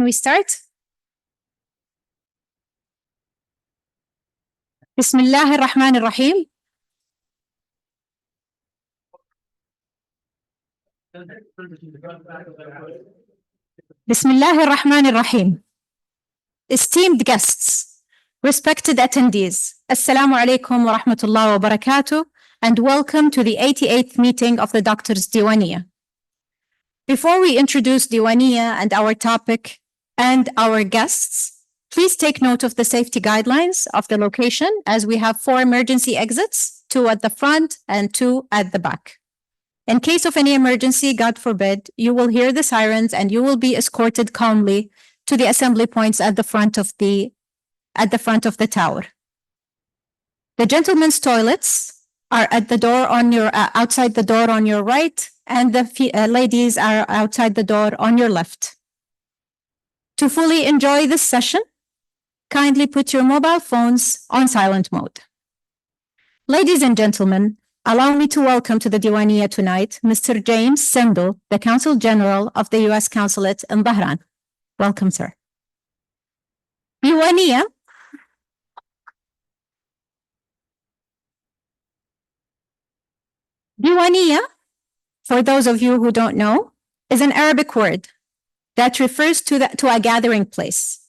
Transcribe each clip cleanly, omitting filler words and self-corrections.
Can we start? Bismillah ar-Rahman ar-Rahim. Bismillah ar-Rahman ar-Rahim. Esteemed guests, respected attendees, Assalamu alaikum wa rahmatullahi wa barakatuh, and welcome to the 88th meeting of the Doctors Diwaniyah. Before we introduce Diwaniyah and our topic and our guests, please take note of the safety guidelines of the location, as we have 4 emergency exits, 2 at the front and 2 at the back. In case of any emergency, God forbid, you will hear the sirens and you will be escorted calmly to the assembly points at the front of the tower. The gentlemen's toilets are at the door on your outside the door on your right, and the ladies are outside the door on your left. To fully enjoy this session, kindly put your mobile phones on silent mode. Ladies and gentlemen, allow me to welcome to the Diwaniyah tonight Mr. James Sendel, the Consul General of the U.S. Consulate in Bahrain. Welcome, sir. Diwaniyah for those of you who don't know, is an Arabic word that refers to a gathering place.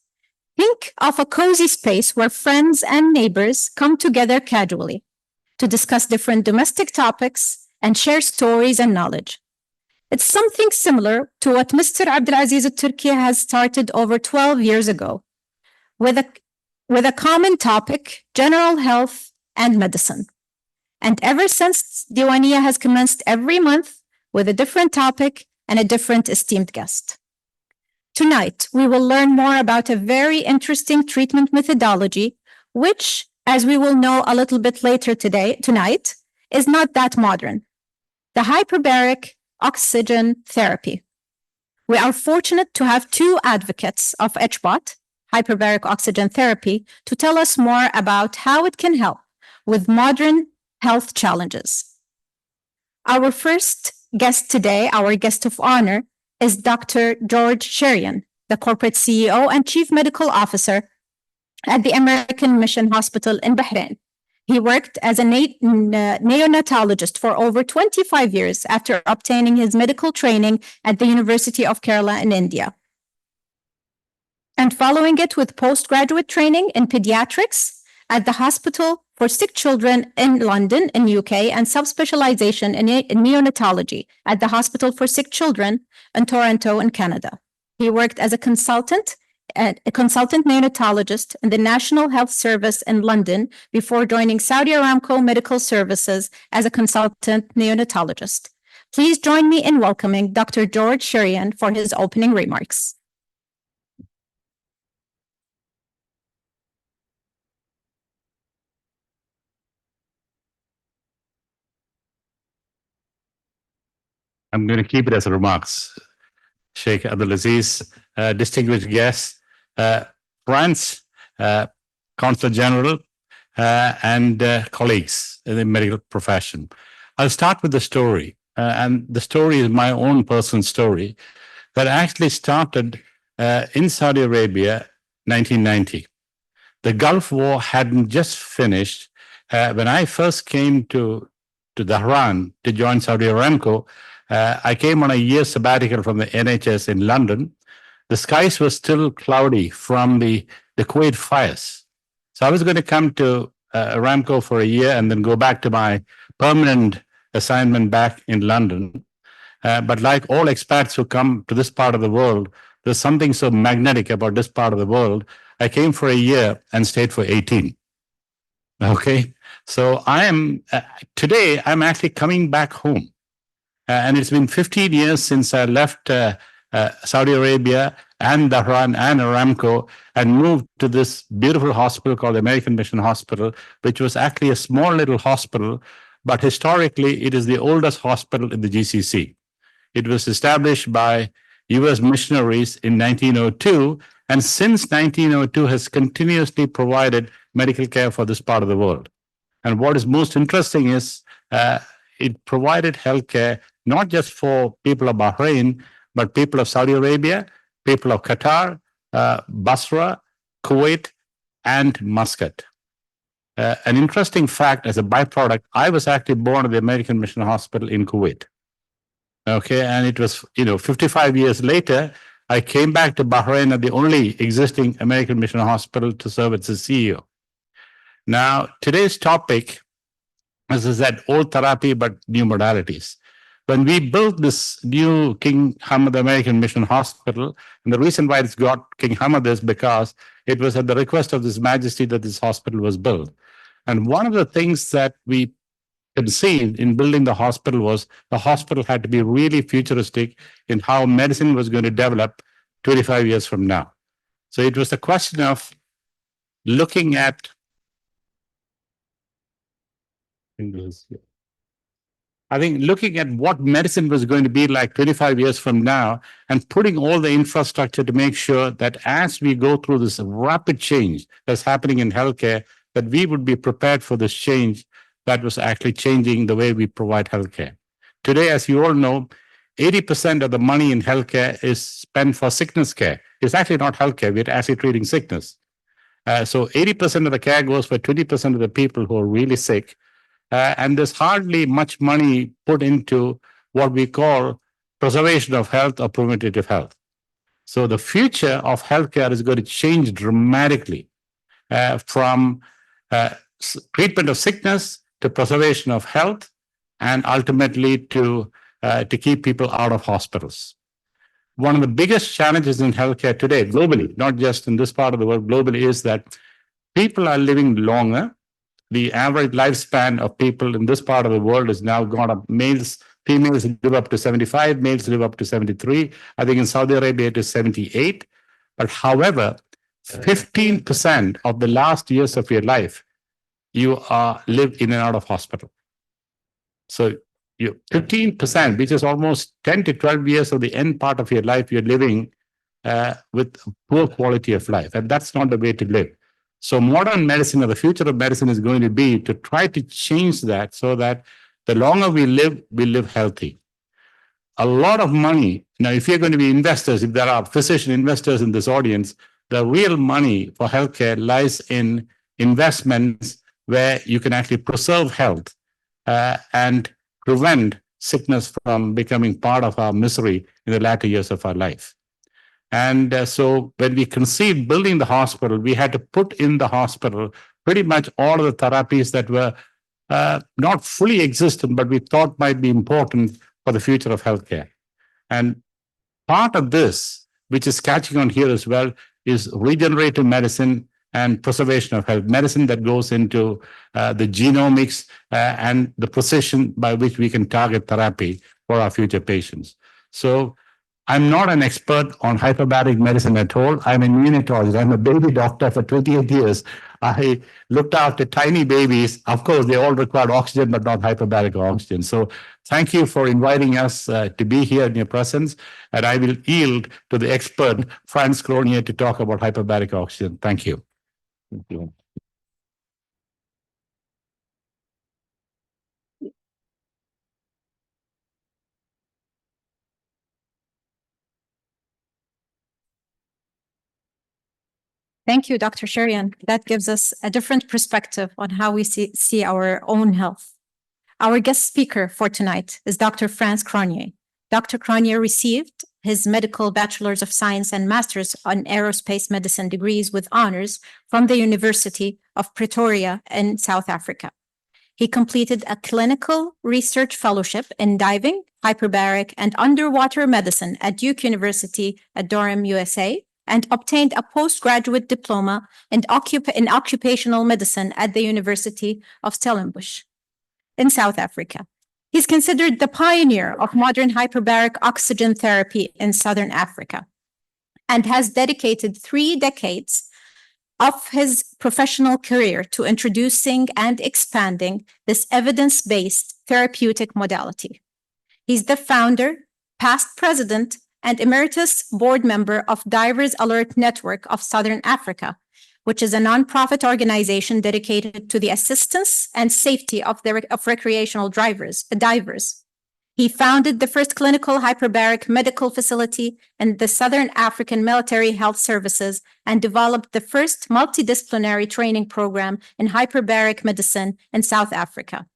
Think of a cozy space where friends and neighbors come together casually to discuss different domestic topics and share stories and knowledge. It's something similar to what Mr. Abdulaziz al-Turki has started over 12 years ago with a common topic, general health and medicine. And ever since, Diwaniyah has commenced every month with a different topic and a different esteemed guest. Tonight, we will learn more about a very interesting treatment methodology, which, as we will know a little bit later tonight, is not that modern. The hyperbaric oxygen therapy. We are fortunate to have 2 advocates of HBOT, hyperbaric oxygen therapy, to tell us more about how it can help with modern health challenges. Our first guest today, our guest of honor, is Dr. George Cheriyan, the corporate CEO and Chief Medical Officer at the American Mission Hospital in Bahrain. He worked as a neonatologist for over 25 years after obtaining his medical training at the University of Kerala in India, and following it with postgraduate training in pediatrics at the Hospital for Sick Children in London in UK, and subspecialization in neonatology at the Hospital for Sick Children in Toronto in Canada. He worked as a consultant neonatologist in the National Health Service in London before joining Saudi Aramco Medical Services as a consultant neonatologist. Please join me in welcoming Dr. George Cheriyan for his opening remarks. I'm going to keep it as remarks. Sheikh Abdulaziz, distinguished guests, Frans, Consul General, and colleagues in the medical profession. I'll start with the story. And the story is my own personal story that actually started in Saudi Arabia, 1990. The Gulf War hadn't just finished. When I first came to Bahrain to join Saudi Aramco, I came on a year sabbatical from the NHS in London. The skies were still cloudy from the Kuwait fires. So I was going to come to Aramco for a year and then go back to my permanent assignment back in London. But like all expats who come to this part of the world, there's something so magnetic about this part of the world. I came for a year and stayed for 18. Okay. So today I'm actually coming back home. And it's been 15 years since I left Saudi Arabia and Bahrain and Aramco and moved to this beautiful hospital called American Mission Hospital, which was actually a small little hospital, but historically it is the oldest hospital in the GCC. It was established by US missionaries in 1902, and since 1902 has continuously provided medical care for this part of the world. And what is most interesting is it provided healthcare not just for people of Bahrain, but people of Saudi Arabia, people of Qatar, Basra, Kuwait, and Muscat. An interesting fact as a byproduct, I was actually born at the American Mission Hospital in Kuwait. Okay, and it was, 55 years later, I came back to Bahrain at the only existing American Mission Hospital to serve as the CEO. Now, today's topic, as I said, old therapy, but new modalities. When we built this new King Hamad American Mission Hospital, and the reason why it's got King Hamad is because it was at the request of His Majesty that this hospital was built. And one of the things that we conceived in building the hospital was the hospital had to be really futuristic in how medicine was going to develop 25 years from now. So it was a question of looking at looking at what medicine was going to be like 25 years from now and putting all the infrastructure to make sure that as we go through this rapid change that's happening in healthcare, that we would be prepared for this change that was actually changing the way we provide healthcare. Today, as you all know, 80% of the money in healthcare is spent for sickness care. It's actually not healthcare, we're actually treating sickness. So 80% of the care goes for 20% of the people who are really sick. And there's hardly much money put into what we call preservation of health or preventative health. So the future of healthcare is going to change dramatically from treatment of sickness to preservation of health, and ultimately to keep people out of hospitals. One of the biggest challenges in healthcare today, globally, not just in this part of the world, globally, is that people are living longer. The average lifespan of people in this part of the world has now gone up. Females live up to 75, males live up to 73. I think in Saudi Arabia it is 78. But however, 15% of the last years of your life, you live in and out of hospital. So 15%, which is almost 10 to 12 years of the end part of your life, you're living with poor quality of life. And that's not the way to live. So modern medicine, or the future of medicine, is going to be to try to change that so that the longer we live healthy. A lot of money. Now, if you're going to be investors, if there are physician investors in this audience, the real money for healthcare lies in investments where you can actually preserve health and prevent sickness from becoming part of our misery in the latter years of our life. And so when we conceived building the hospital, we had to put in the hospital pretty much all of the therapies that were not fully existent, but we thought might be important for the future of healthcare. And part of this, which is catching on here as well, is regenerative medicine and preservation of health, medicine that goes into the genomics and the precision by which we can target therapy for our future patients. So I'm not an expert on hyperbaric medicine at all. I'm a neonatologist. I'm a baby doctor for 28 years. I looked after tiny babies. Of course, they all require oxygen, but not hyperbaric oxygen. So thank you for inviting us to be here in your presence. And I will yield to the expert, Frans Cronje, to talk about hyperbaric oxygen. Thank you. Thank you. Thank you, Dr. Cheriyan. That gives us a different perspective on how we see our own health. Our guest speaker for tonight is Dr. Frans Cronje. Dr. Cronje received his medical bachelor's of science and master's on aerospace medicine degrees with honors from the University of Pretoria in South Africa. He completed a clinical research fellowship in diving, hyperbaric, and underwater medicine at Duke University at Durham, USA, and obtained a postgraduate diploma in occupational medicine at the University of Stellenbosch in South Africa. He's considered the pioneer of modern hyperbaric oxygen therapy in Southern Africa and has dedicated 3 decades of his professional career to introducing and expanding this evidence-based therapeutic modality. He's the founder, past president, and emeritus board member of Divers Alert Network of Southern Africa, which is a nonprofit organization dedicated to the assistance and safety of recreational divers. He founded the first clinical hyperbaric medical facility in the Southern African Military Health Services and developed the first multidisciplinary training program in hyperbaric medicine in South Africa,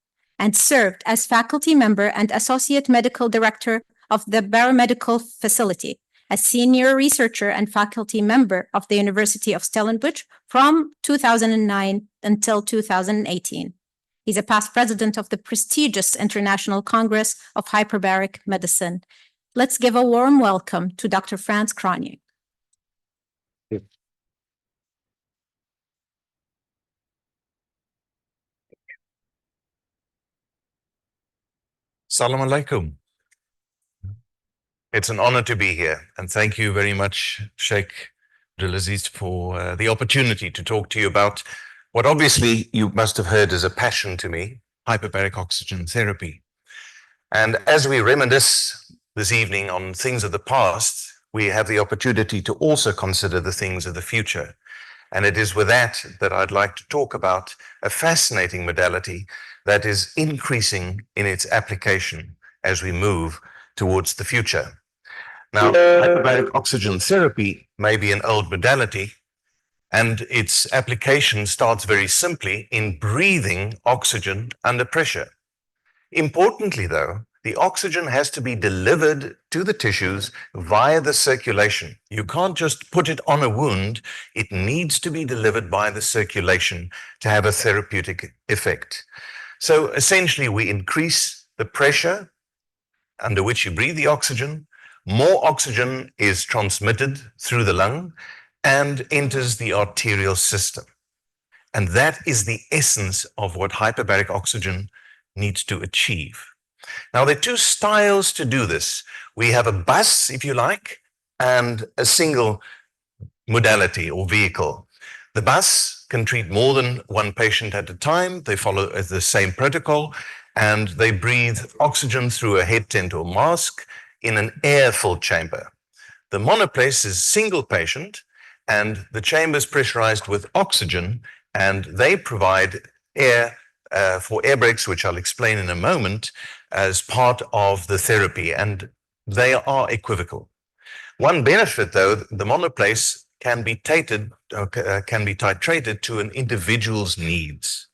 and served as faculty member and associate medical director of the Biomedical Facility, a senior researcher and faculty member of the University of Stellenbosch from 2009 until 2018. He's a past president of the prestigious International Congress of Hyperbaric Medicine. Let's give a warm welcome to Dr. Frans Cronje. Salam alaikum. It's an honor to be here, and thank you very much, Sheikh Abdulaziz, for the opportunity to talk to you about what obviously you must have heard is a passion to me, hyperbaric oxygen therapy. And as we reminisce this evening on things of the past, we have the opportunity to also consider the things of the future. And it is with that that I'd like to talk about a fascinating modality that is increasing in its application as we move towards the future. Now, hyperbaric oxygen therapy may be an old modality, and its application starts very simply in breathing oxygen under pressure. Importantly, though, the oxygen has to be delivered to the tissues via the circulation. You can't just put it on a wound. It needs to be delivered by the circulation to have a therapeutic effect. So essentially, we increase the pressure under which you breathe the oxygen. More oxygen is transmitted through the lung and enters the arterial system. And that is the essence of what hyperbaric oxygen needs to achieve. Now, there are two styles to do this. We have a bus, if you like, and a single modality or vehicle. The bus can treat more than one patient at a time. They follow the same protocol, and they breathe oxygen through a head tent or mask in an air-filled chamber. The monoplace is single patient, and the chamber is pressurized with oxygen, and they provide air for air brakes, which I'll explain in a moment, as part of the therapy, and they are equivocal. One benefit, though, the monoplace can be titrated to an individual's needs.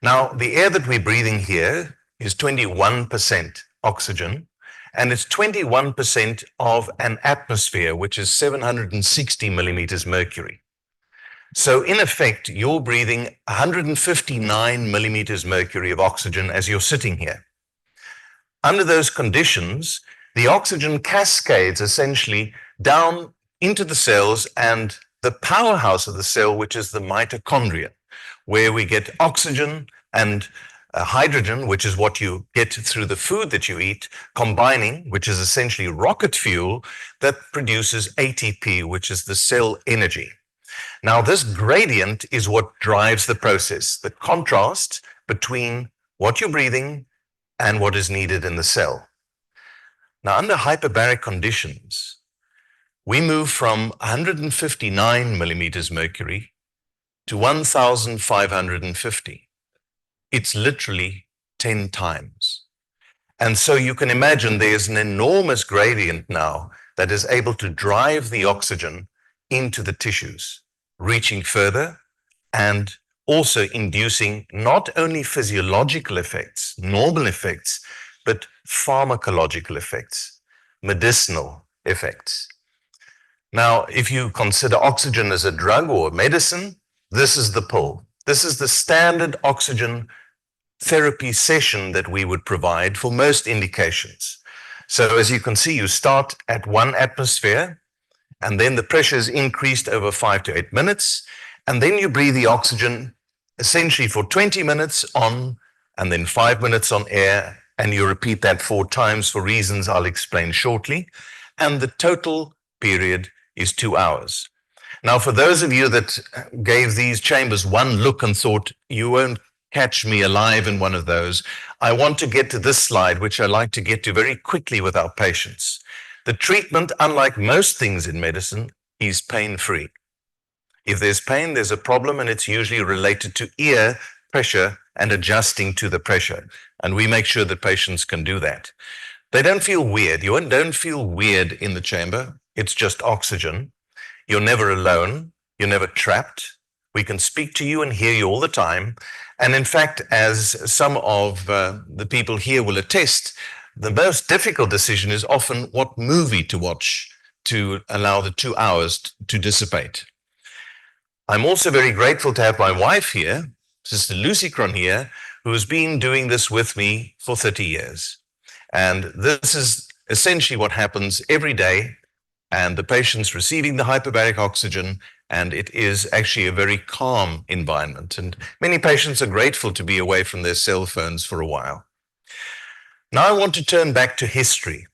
Now, the air that we're breathing here is 21% oxygen, and it's 21% of an atmosphere, which is 760 millimeters mercury. So in effect, you're breathing 159 millimeters mercury of oxygen as you're sitting here. Under those conditions, the oxygen cascades essentially down into the cells and the powerhouse of the cell, which is the mitochondria, where we get oxygen and hydrogen, which is what you get through the food that you eat, combining, which is essentially rocket fuel that produces ATP, which is the cell energy. Now, this gradient is what drives the process, the contrast between what you're breathing and what is needed in the cell. Now, under hyperbaric conditions, we move from 159 millimeters mercury to 1,550. It's literally 10 times. And so you can imagine there's an enormous gradient now that is able to drive the oxygen into the tissues, reaching further and also inducing not only physiological effects, normal effects, but pharmacological effects, medicinal effects. Now, if you consider oxygen as a drug or a medicine, this is the pill. This is the standard oxygen therapy session that we would provide for most indications. So as you can see, you start at 1 atmosphere, and then the pressure is increased over 5 to 8 minutes, and then you breathe the oxygen essentially for 20 minutes on, and then 5 minutes on air, and you repeat that 4 times for reasons I'll explain shortly, and the total period is 2 hours. Now, for those of you that gave these chambers one look and thought, you won't catch me alive in one of those, I want to get to this slide, which I like to get to very quickly with our patients. The treatment, unlike most things in medicine, is pain-free. If there's pain, there's a problem, and it's usually related to ear pressure and adjusting to the pressure. And we make sure that patients can do that. They don't feel weird. You don't feel weird in the chamber. It's just oxygen. You're never alone. You're never trapped. We can speak to you and hear you all the time. And in fact, as some of the people here will attest, the most difficult decision is often what movie to watch to allow the 2 hours to dissipate. I'm also very grateful to have my wife here, Sister Lucy Cronje, who has been doing this with me for 30 years. And this is essentially what happens every day, and the patient's receiving the hyperbaric oxygen, and it is actually a very calm environment. And many patients are grateful to be away from their cell phones for a while. Now I want to turn back to history.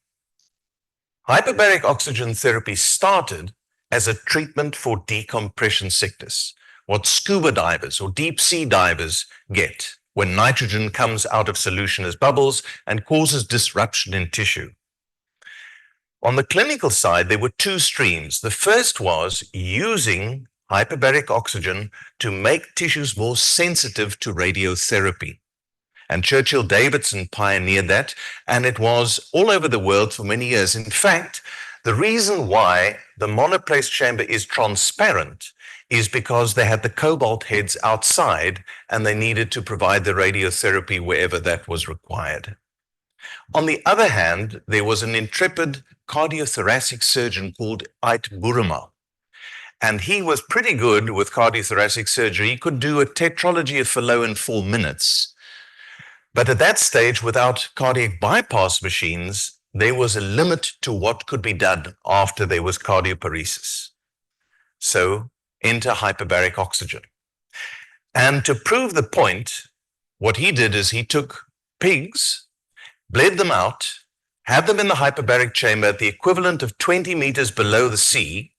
Hyperbaric oxygen therapy started as a treatment for decompression sickness, what scuba divers or deep sea divers get when nitrogen comes out of solution as bubbles and causes disruption in tissue. On the clinical side, there were two streams. The first was using hyperbaric oxygen to make tissues more sensitive to radiotherapy. And Churchill Davidson pioneered that, and it was all over the world for many years. In fact, the reason why the monoplace chamber is transparent is because they had the cobalt heads outside and they needed to provide the radiotherapy wherever that was required. On the other hand, there was an intrepid cardiothoracic surgeon called Ait Buruma, and he was pretty good with cardiothoracic surgery. He could do a tetralogy of Fallot in 4 minutes. But at that stage, without cardiac bypass machines, there was a limit to what could be done after there was cardioparesis. So enter hyperbaric oxygen. And to prove the point, what he did is he took pigs, bled them out, had them in the hyperbaric chamber at the equivalent of 20 meters below the sea,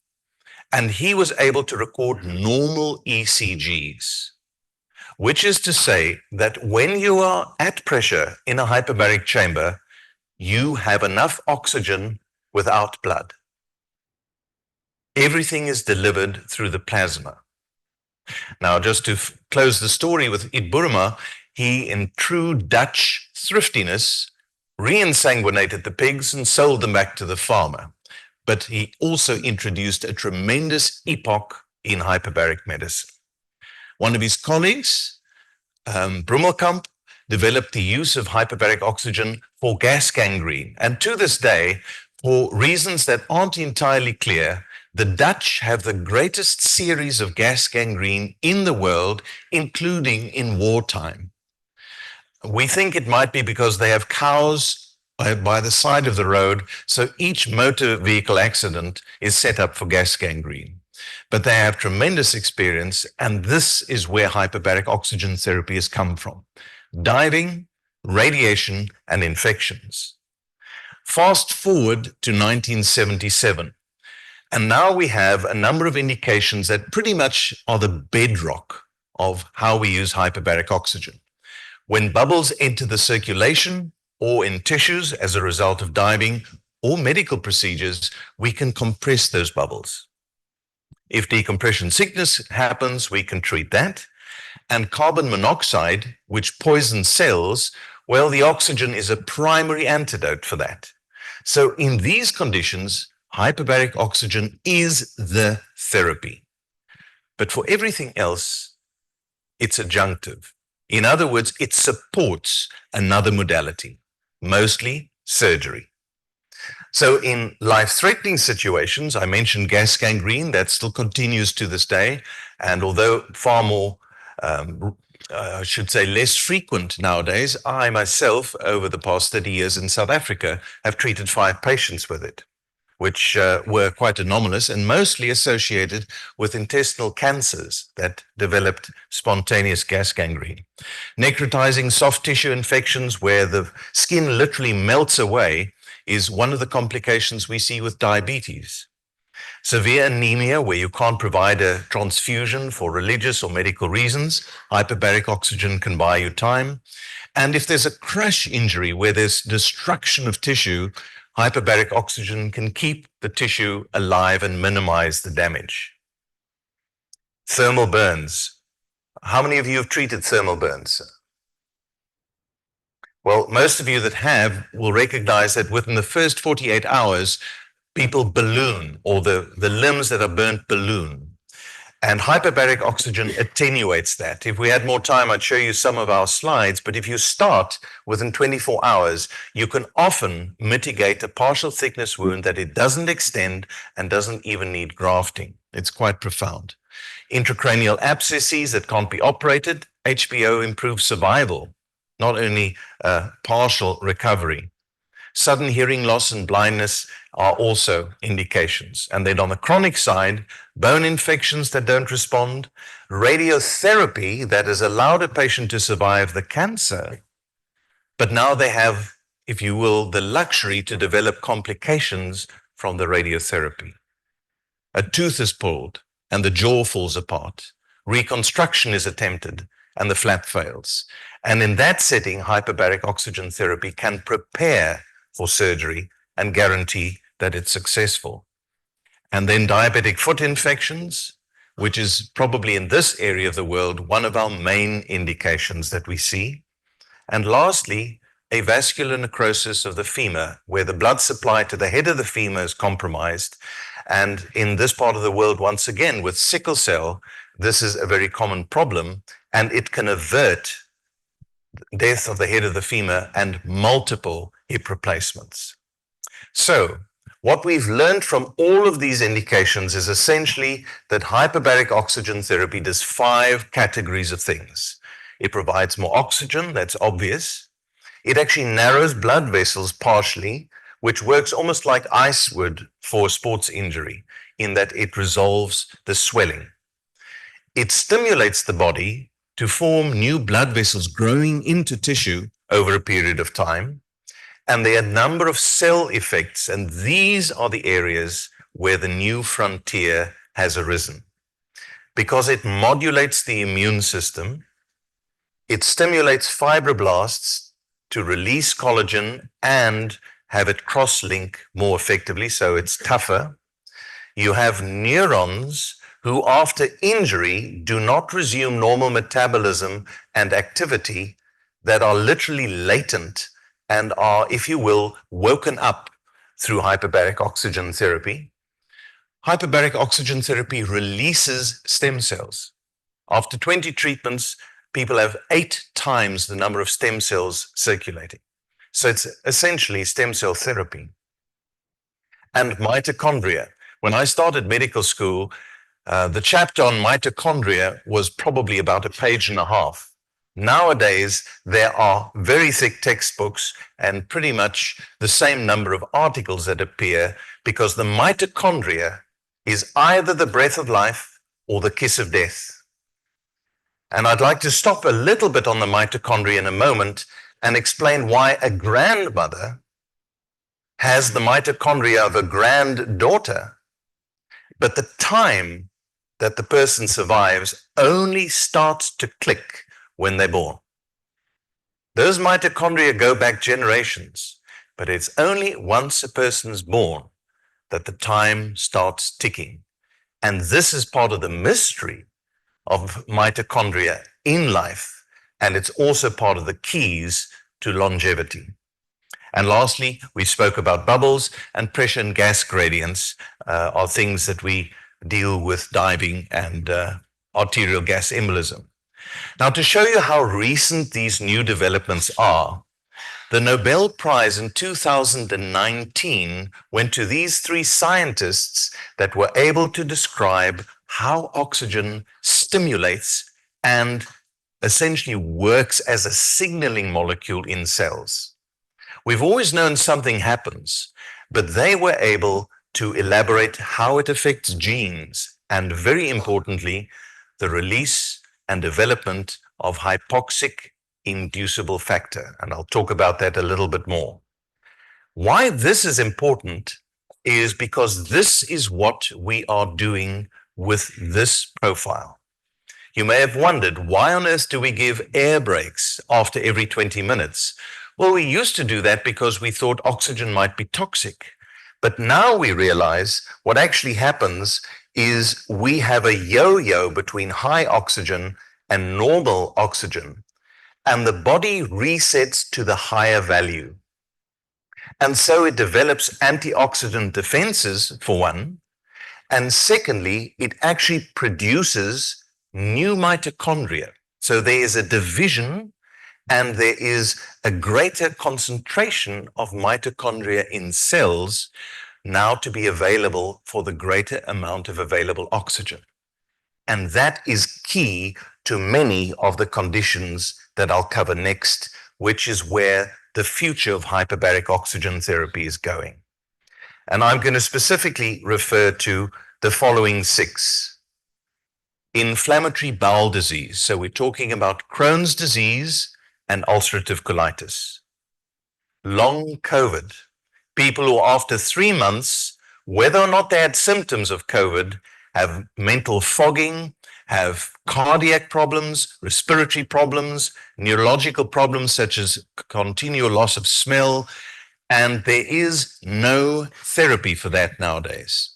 and he was able to record normal ECGs. Which is to say that when you are at pressure in a hyperbaric chamber, you have enough oxygen without blood. Everything is delivered through the plasma. Now, just to close the story with Ait Buruma, he, in true Dutch thriftiness, re-ensanguinated the pigs and sold them back to the farmer. But he also introduced a tremendous epoch in hyperbaric medicine. One of his colleagues, Brummelkamp, developed the use of hyperbaric oxygen for gas gangrene. And to this day, for reasons that aren't entirely clear, the Dutch have the greatest series of gas gangrene in the world, including in wartime. We think it might be because they have cows by the side of the road, so each motor vehicle accident is set up for gas gangrene. But they have tremendous experience, and this is where hyperbaric oxygen therapy has come from: diving, radiation, and infections. Fast forward to 1977, and now we have a number of indications that pretty much are the bedrock of how we use hyperbaric oxygen. When bubbles enter the circulation or in tissues as a result of diving or medical procedures, we can compress those bubbles. If decompression sickness happens, we can treat that. And carbon monoxide, which poisons cells, well, the oxygen is a primary antidote for that. So in these conditions, hyperbaric oxygen is the therapy. But for everything else, it's adjunctive. In other words, it supports another modality, mostly surgery. So in life-threatening situations, I mentioned gas gangrene, that still continues to this day. And although far more, I should say less frequent nowadays, I myself, over the past 30 years in South Africa, have treated 5 patients with it, which were quite anomalous and mostly associated with intestinal cancers that developed spontaneous gas gangrene. Necrotizing soft tissue infections where the skin literally melts away is one of the complications we see with diabetes. Severe anemia, where you can't provide a transfusion for religious or medical reasons, hyperbaric oxygen can buy you time. And if there's a crash injury where there's destruction of tissue, hyperbaric oxygen can keep the tissue alive and minimize the damage. Thermal burns. How many of you have treated thermal burns? Well, most of you that have will recognize that within the first 48 hours, people balloon, or the limbs that are burnt balloon. And hyperbaric oxygen attenuates that. If we had more time, I'd show you some of our slides, but if you start within 24 hours, you can often mitigate a partial thickness wound that it doesn't extend and doesn't even need grafting. It's quite profound. Intracranial abscesses that can't be operated, HBO improves survival, not only partial recovery. Sudden hearing loss and blindness are also indications. And then on the chronic side, bone infections that don't respond, radiotherapy that has allowed a patient to survive the cancer, but now they have, if you will, the luxury to develop complications from the radiotherapy. A tooth is pulled and the jaw falls apart. Reconstruction is attempted and the flap fails. And in that setting, hyperbaric oxygen therapy can prepare for surgery and guarantee that it's successful. And then diabetic foot infections, which is probably in this area of the world one of our main indications that we see. And lastly, avascular necrosis of the femur, where the blood supply to the head of the femur is compromised. And in this part of the world, once again, with sickle cell, this is a very common problem, and it can avert death of the head of the femur and multiple hip replacements. So what we've learned from all of these indications is essentially that hyperbaric oxygen therapy does 5 categories of things. It provides more oxygen, that's obvious. It actually narrows blood vessels partially, which works almost like ice would for sports injury, in that it resolves the swelling. It stimulates the body to form new blood vessels growing into tissue over a period of time. And there are a number of cell effects, and these are the areas where the new frontier has arisen. Because it modulates the immune system, it stimulates fibroblasts to release collagen and have it cross-link more effectively, so it's tougher. You have neurons who, after injury, do not resume normal metabolism and activity, that are literally latent and are, if you will, woken up through hyperbaric oxygen therapy. Hyperbaric oxygen therapy releases stem cells. After 20 treatments, people have 8 times the number of stem cells circulating. So it's essentially stem cell therapy. And mitochondria. When I started medical school, the chapter on mitochondria was probably about 1.5 pages. Nowadays, there are very thick textbooks and pretty much the same number of articles that appear, because the mitochondria is either the breath of life or the kiss of death. And I'd like to stop a little bit on the mitochondria in a moment and explain why a grandmother has the mitochondria of a granddaughter, but the time that the person survives only starts to click when they're born. Those mitochondria go back generations, but it's only once a person's born that the time starts ticking. And this is part of the mystery of mitochondria in life, and it's also part of the keys to longevity. And lastly, we spoke about bubbles, and pressure and gas gradients are things that we deal with diving and arterial gas embolism. Now, to show you how recent these new developments are, the Nobel Prize in 2019 went to these 3 scientists that were able to describe how oxygen stimulates and essentially works as a signaling molecule in cells. We've always known something happens, but they were able to elaborate how it affects genes and, very importantly, the release and development of hypoxic inducible factor. And I'll talk about that a little bit more. Why this is important is because this is what we are doing with this profile. You may have wondered, why on earth do we give air breaks after every 20 minutes? Well, we used to do that because we thought oxygen might be toxic. But now we realize what actually happens is we have a yo-yo between high oxygen and normal oxygen. and the body resets to the higher value. And so it develops antioxidant defenses, for one, and secondly, it actually produces new mitochondria. So there is a division and there is a greater concentration of mitochondria in cells now to be available for the greater amount of available oxygen. And that is key to many of the conditions that I'll cover next, which is where the future of hyperbaric oxygen therapy is going. And I'm going to specifically refer to the following 6. Inflammatory bowel disease. So we're talking about Crohn's disease and ulcerative colitis. Long COVID. People who after 3 months, whether or not they had symptoms of COVID, have mental fogging, have cardiac problems, respiratory problems, neurological problems such as continual loss of smell, and there is no therapy for that nowadays.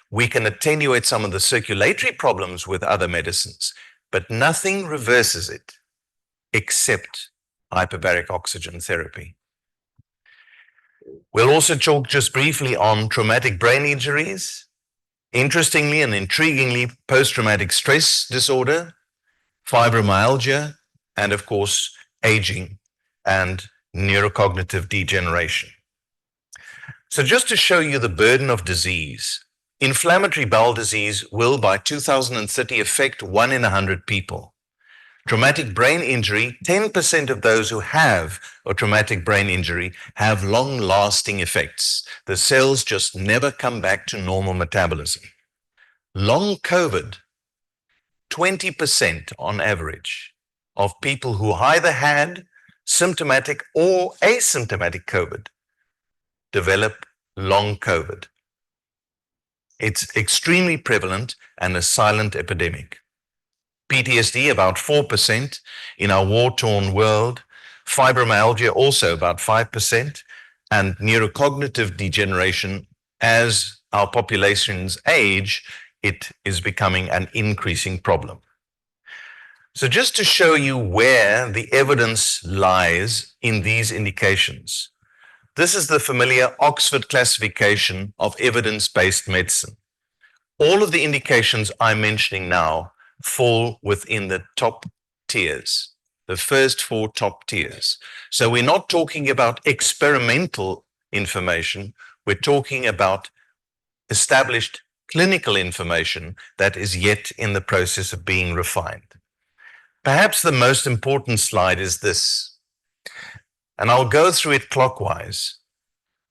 We can attenuate some of the circulatory problems with other medicines, but nothing reverses it except hyperbaric oxygen therapy. We'll also talk just briefly on traumatic brain injuries. Interestingly and intriguingly, post-traumatic stress disorder, fibromyalgia, and of course, aging and neurocognitive degeneration. So just to show you the burden of disease, inflammatory bowel disease will by 2030 affect 1 in 100 people. Traumatic brain injury, 10% of those who have a traumatic brain injury have long-lasting effects. The cells just never come back to normal metabolism. Long COVID, 20% on average of people who either had symptomatic or asymptomatic COVID develop long COVID. It's extremely prevalent and a silent epidemic. PTSD, about 4% in our war-torn world. Fibromyalgia, also about 5%. And neurocognitive degeneration, as our populations age, it is becoming an increasing problem. So just to show you where the evidence lies in these indications, this is the familiar Oxford classification of evidence-based medicine. All of the indications I'm mentioning now fall within the top tiers, the first 4 top tiers. So we're not talking about experimental information, we're talking about established clinical information that is yet in the process of being refined. Perhaps the most important slide is this, and I'll go through it clockwise.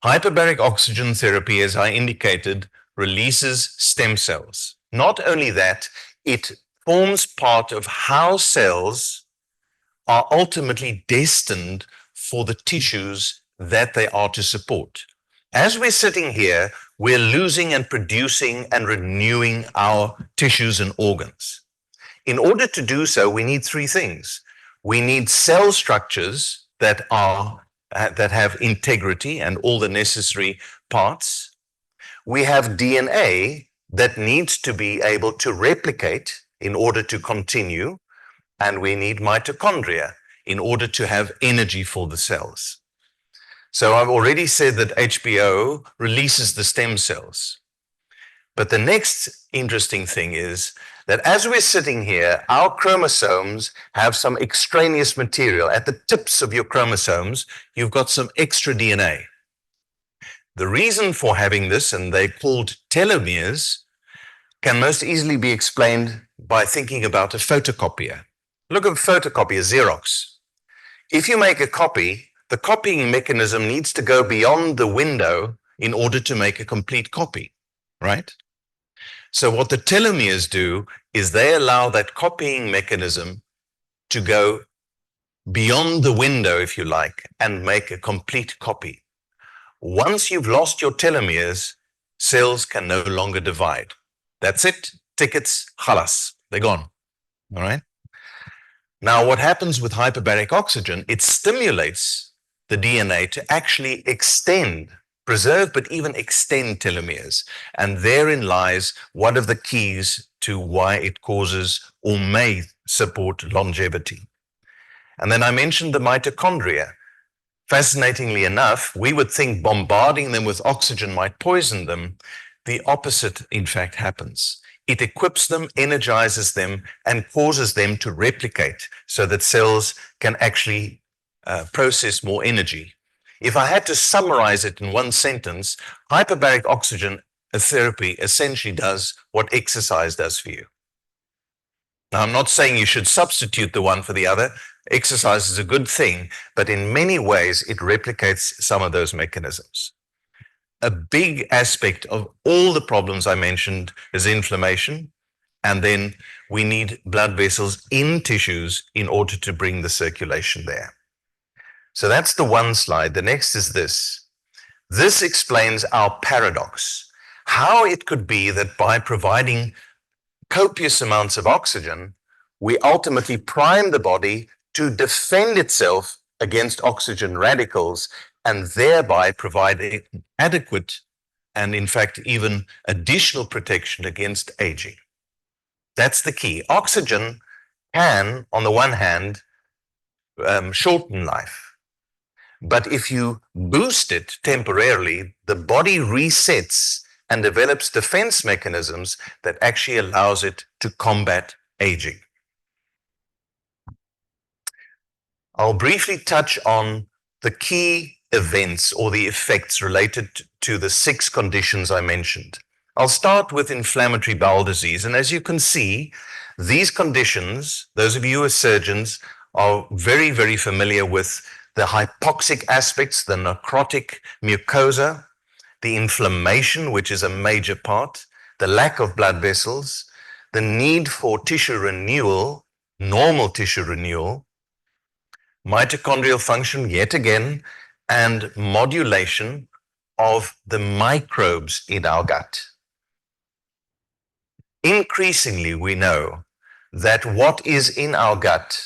Hyperbaric oxygen therapy, as I indicated, releases stem cells. Not only that, it forms part of how cells are ultimately destined for the tissues that they are to support. As we're sitting here, we're losing and producing and renewing our tissues and organs. In order to do so, we need 3 things. We need cell structures that have integrity and all the necessary parts. We have DNA that needs to be able to replicate in order to continue, and we need mitochondria in order to have energy for the cells. So I've already said that HBO releases the stem cells. But the next interesting thing is that as we're sitting here, our chromosomes have some extraneous material. At the tips of your chromosomes, you've got some extra DNA. The reason for having this, and they're called telomeres, can most easily be explained by thinking about a photocopier. Look at a photocopier, Xerox. If you make a copy, the copying mechanism needs to go beyond the window in order to make a complete copy, right? So what the telomeres do is they allow that copying mechanism to go beyond the window, if you like, and make a complete copy. Once you've lost your telomeres, cells can no longer divide. That's it. Tickets, khalas, they're gone. All right. Now, what happens with hyperbaric oxygen? It stimulates the DNA to actually extend, preserve, but even extend telomeres. And therein lies one of the keys to why it causes or may support longevity. And then I mentioned the mitochondria. Fascinatingly enough, we would think bombarding them with oxygen might poison them. The opposite, in fact, happens. It equips them, energizes them, and causes them to replicate so that cells can actually process more energy. If I had to summarize it in one sentence, hyperbaric oxygen therapy essentially does what exercise does for you. Now, I'm not saying you should substitute the one for the other. Exercise is a good thing, but in many ways, it replicates some of those mechanisms. A big aspect of all the problems I mentioned is inflammation, and then we need blood vessels in tissues in order to bring the circulation there. So that's the one slide. The next is this. This explains our paradox, how it could be that by providing copious amounts of oxygen, we ultimately prime the body to defend itself against oxygen radicals and thereby provide adequate and, in fact, even additional protection against aging. That's the key. Oxygen can, on the one hand, shorten life. But if you boost it temporarily, the body resets and develops defense mechanisms that actually allows it to combat aging. I'll briefly touch on the key events or the effects related to the 6 conditions I mentioned. I'll start with inflammatory bowel disease. And as you can see, these conditions, those of you who are surgeons, are very, very familiar with the hypoxic aspects, the necrotic mucosa, the inflammation, which is a major part, the lack of blood vessels, the need for tissue renewal, normal tissue renewal, mitochondrial function yet again, and modulation of the microbes in our gut. Increasingly, we know that what is in our gut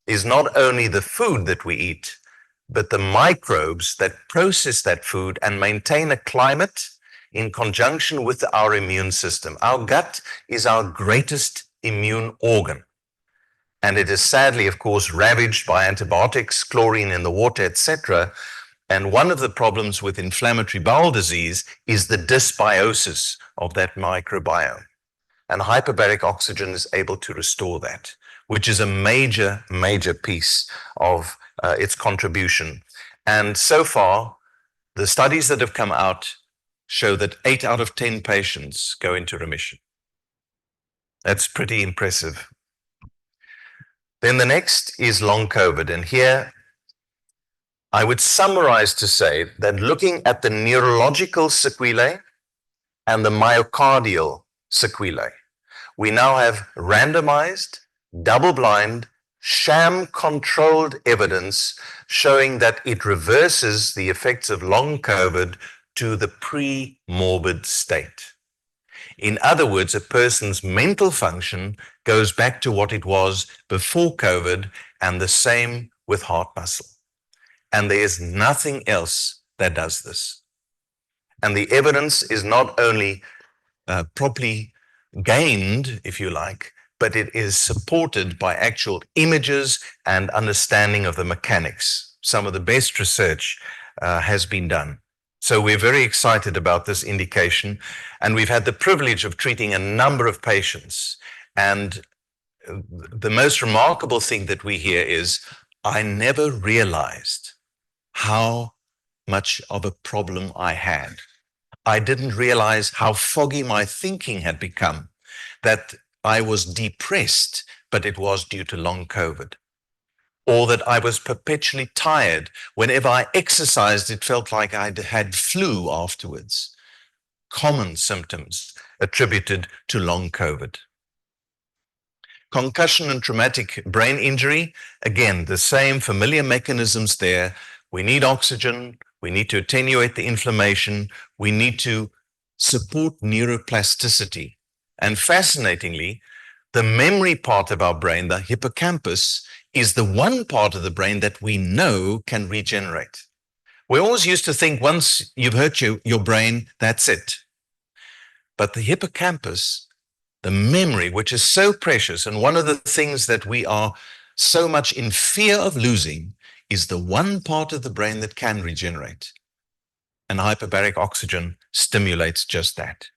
is not only the food that we eat, but the microbes that process that food and maintain a climate in conjunction with our immune system. Our gut is our greatest immune organ. And it is sadly, of course, ravaged by antibiotics, chlorine in the water, etc. And one of the problems with inflammatory bowel disease is the dysbiosis of that microbiome. And hyperbaric oxygen is able to restore that, which is a major, major piece of its contribution. And so far, the studies that have come out show that 8 out of 10 patients go into remission. That's pretty impressive. Then the next is long COVID. And here I would summarize to say that looking at the neurological sequelae and the myocardial sequelae, we now have randomized, double-blind, sham-controlled evidence showing that it reverses the effects of long COVID to the pre-morbid state. In other words, a person's mental function goes back to what it was before COVID, and the same with heart muscle. And there is nothing else that does this. And the evidence is not only properly gained, if you like, but it is supported by actual images and understanding of the mechanics. Some of the best research has been done. So we're very excited about this indication, and we've had the privilege of treating a number of patients. And the most remarkable thing that we hear is, I never realized how much of a problem I had. I didn't realize how foggy my thinking had become, that I was depressed, but it was due to long COVID. Or that I was perpetually tired. Whenever I exercised, it felt like I had flu afterwards. Common symptoms attributed to long COVID. Concussion and traumatic brain injury, again, the same familiar mechanisms there. We need oxygen, we need to attenuate the inflammation, we need to support neuroplasticity. And fascinatingly, the memory part of our brain, the hippocampus, is the one part of the brain that we know can regenerate. We always used to think once you've hurt your brain, that's it. But the hippocampus, the memory, which is so precious, and one of the things that we are so much in fear of losing is the one part of the brain that can regenerate. And hyperbaric oxygen stimulates just that.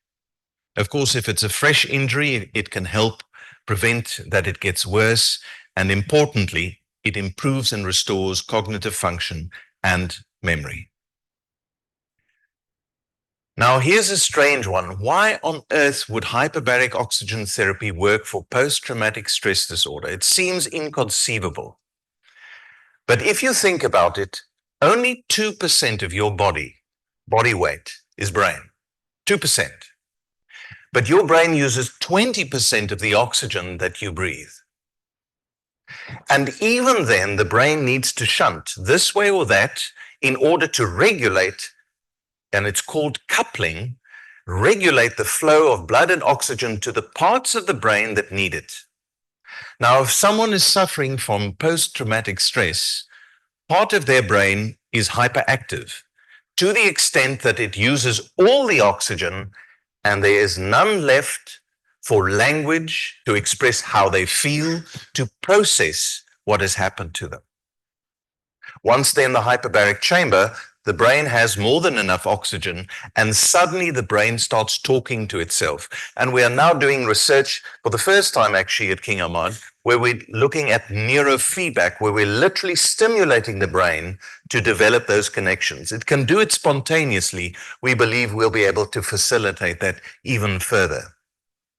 Of course, if it's a fresh injury, it can help prevent that it gets worse. And importantly, it improves and restores cognitive function and memory. Now, here's a strange one. Why on earth would hyperbaric oxygen therapy work for post-traumatic stress disorder? It seems inconceivable. But if you think about it, only 2% of your body weight is brain. 2%. But your brain uses 20% of the oxygen that you breathe. And even then, the brain needs to shunt this way or that in order to regulate, and it's called coupling, regulate the flow of blood and oxygen to the parts of the brain that need it. Now, if someone is suffering from post-traumatic stress, part of their brain is hyperactive to the extent that it uses all the oxygen and there is none left for language to express how they feel, to process what has happened to them. Once they're in the hyperbaric chamber, the brain has more than enough oxygen, and suddenly the brain starts talking to itself. And we are now doing research for the first time actually at King Ahmad, where we're looking at neurofeedback, where we're literally stimulating the brain to develop those connections. It can do it spontaneously. We believe we'll be able to facilitate that even further.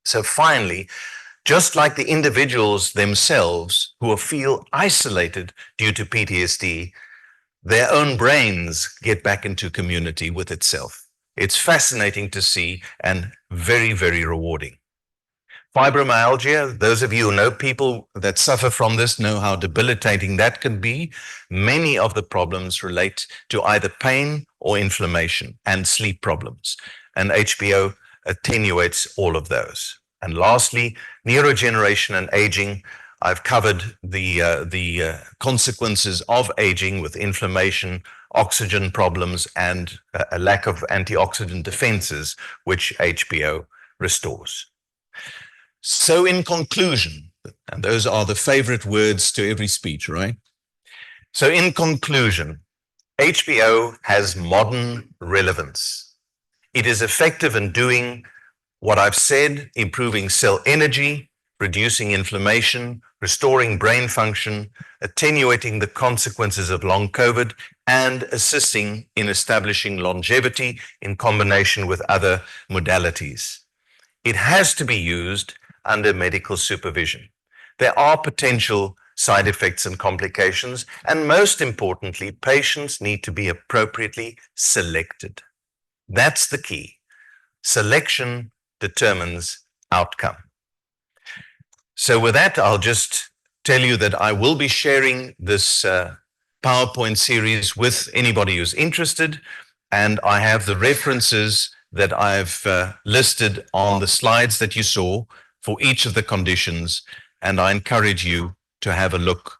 So finally, just like the individuals themselves who feel isolated due to PTSD, their own brains get back into community with itself. It's fascinating to see and very, very rewarding. Fibromyalgia, those of you who know people that suffer from this know how debilitating that can be. Many of the problems relate to either pain or inflammation and sleep problems. And HBO attenuates all of those. And lastly, neurodegeneration and aging. I've covered the consequences of aging with inflammation, oxygen problems, and a lack of antioxidant defenses, which HBO restores. So in conclusion, and those are the favorite words to every speech, right? So in conclusion, HBO has modern relevance. It is effective in doing what I've said, improving cell energy, reducing inflammation, restoring brain function, attenuating the consequences of long COVID, and assisting in establishing longevity in combination with other modalities. It has to be used under medical supervision. There are potential side effects and complications, and most importantly, patients need to be appropriately selected. That's the key. Selection determines outcome. So with that, I'll just tell you that I will be sharing this PowerPoint series with anybody who's interested, and I have the references that I've listed on the slides that you saw for each of the conditions, and I encourage you to have a look